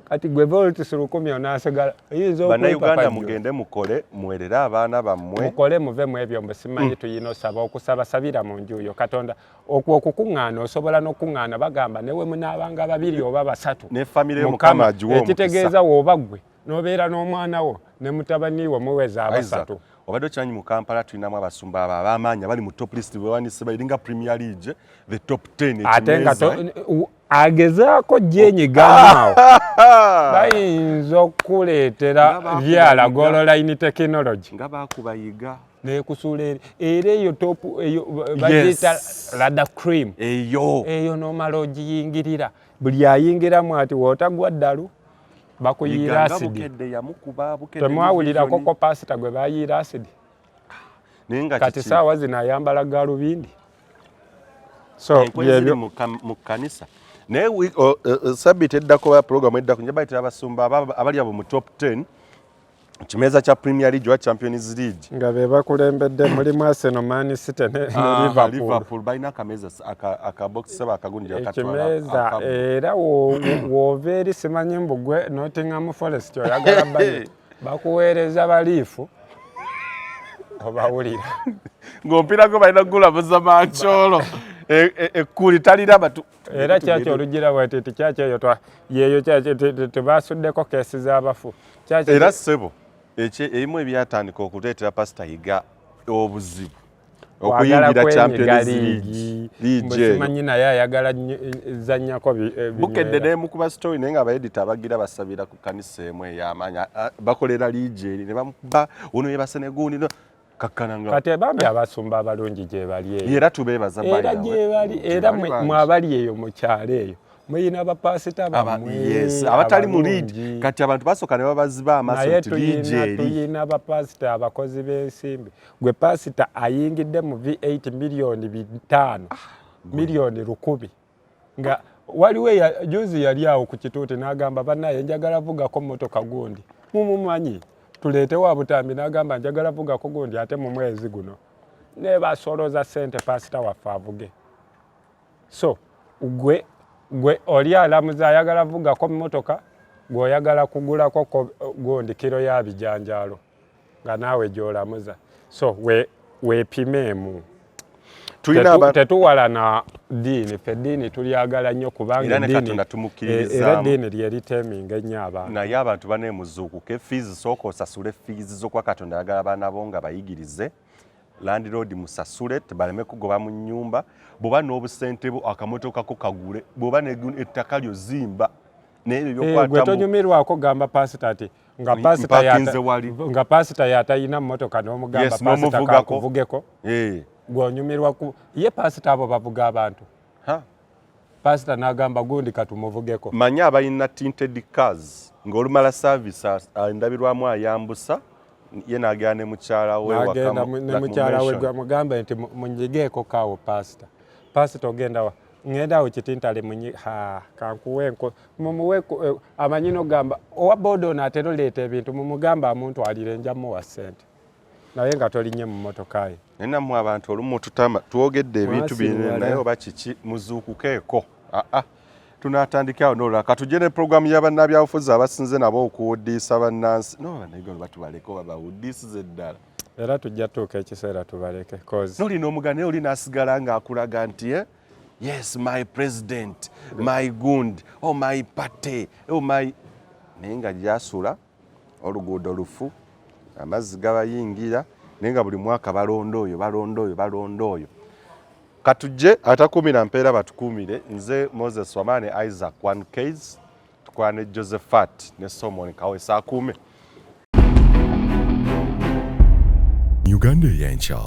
kati gwe volts 1000 onasigala oyinza Bannayuganda mugende mukole muwerere abaana bammwe mukole muve mu ebyo simanyi tuyina osaba okusabasabira mu nju yo Katonda okukuŋŋaana osobola n'okuŋŋaana bagamba newe munaabanga babiri oba basatu ne famire yo Mukama agiwa omukisa ekitegeeza w'oba ggwe n'obeera n'omwana wo ne mutabani wo muweza abasatu obadde okimanyi mu Kampala tulinamu abasumba abo ab'amaanyi abali mu top list bewanise bayiringa Premier League the top 10 ate nga agezaako gyenyiganyaawo bayinza okuleetera byala gololine technology nga bakubayiga nekusuula era eyo topu eyo bagiyita rada cream eyo n'omala ogiyingirira buli ayingiramu ati wootagwa ddalu bakuyiira asidi temwawulirako ko pasita gwe bayiira asidi kati saawa zino ayambala galubindi so byebyo mu kanisa naye sabbiiti eddako ba programu eddako nja bayitira abasumba abali abo mu top 10 kimeeza kya Premier League wa Champions League nga be bakulembedde mulimu Arsenal, Man City ne Liverpool balina akameeza akabokisi bakagunja kimeeza era wova eri simanyi mbugwe Nottingham Forest oyagala bakuweereza baliifu obawulira ng'ompirako balina kugulamuza mancoolo ekkuli talira batu era kyaki olugira bwetiti kyaki eyo yeeyo tebasuddeko keesi z'abafu era ssebo ebimu ebyatandika okuleetera pasita yiga obuzibu okuyingira Champions League simanyi naye ayagala zanyako bukedde n'emu ku basitory naye nga abayedita abagira basabira ku kanisa emu ey'amaanyi bakolera liigi eri ne bamukuba ono yebase ne gundi kakkananga kati bambi abasumba abalungi gye bali eyo era tubeebaza era gye bali era mwabali eyo mu kyalo eyo muyina abapasita bamwe abatali mu liigi kati abantu basooka ne babaziba amaaso nti liigi eri tuyina abapasita abakozi b'ensimbi gwe pasita ayingidde mu V8 miliyoni 5 miliyoni 100 nga waliwo juzi yali awo ku kituuti n'agamba bannaye njagala vugako mmotoka gundi mumumanyi tuleetewo butambi n'agamba njagala vugako gundi ate mu mwezi guno ne basoloza ssente pasita waffe avuge so gwe oli alamuza ayagala vugako mmotoka gweoyagala kugulako gundi kiro ya bijanjaalo nga naawe gy'olamuza so weepimeemu tetuwalana ddiini ffe eddiini tulyagala nnyo kubanga era eddiini lye liteminga ennyo abantu naye abantu baneemuzuukuke fiizi sooka osasule fiizi z'okuba Katonda ayagala abaana bo nga bayigirize landlord musasule tebaleme kugoba mu nnyumba bw'oba n'obusente bwo akamotoka ko kagule bw'oba ettaka lyo zimba n'ebyo by'okwatamu gwe tonyumirwako gamba pasita ati nga pasita yatalina mmotoka n'omugamba pasita kakuvugeko gw'onyumirwa ye pasita abo bavuga abantu pasita n'agamba gundi katumuvugeko manyi abalina tinted cars ng'olumala service ndabirwamu ayambusa ye n'agenda ne mukyala we mugambe nti munyigeeko kaawo pasita ogenda wa ngendawo kitintale kankuwenko mumuwe amanyi n'ogamba owa boda ono ate loleeta ebintu mumugamba amuntwalire njamuwa ssente naye nga tolinye mu mmotoka ye naye abantu olumu twogedde ebintu bino naye oba kiki muzuukukeeko tunatandikawo n'olulala katujje ne puroguramu y'abannabyabufuzi abasinze nabo okuwuddiisa bannansi nobanayigono batubaleke oba bawuddiisize ddala era tujja tuuka ekiseera tubaleke nolina omugana naye oli naasigala ng'akulaga nti yes my president my gund my party my naye nga gyasula oluguudo lufu amazzi gabayingira naye nga buli mwaka balonda oyo katujje atakumira mpeera batukumire nze Moses Wamane Isaac 1Ks tukwane Josephat ne Solomon Kawesa akume Uganda y'enkya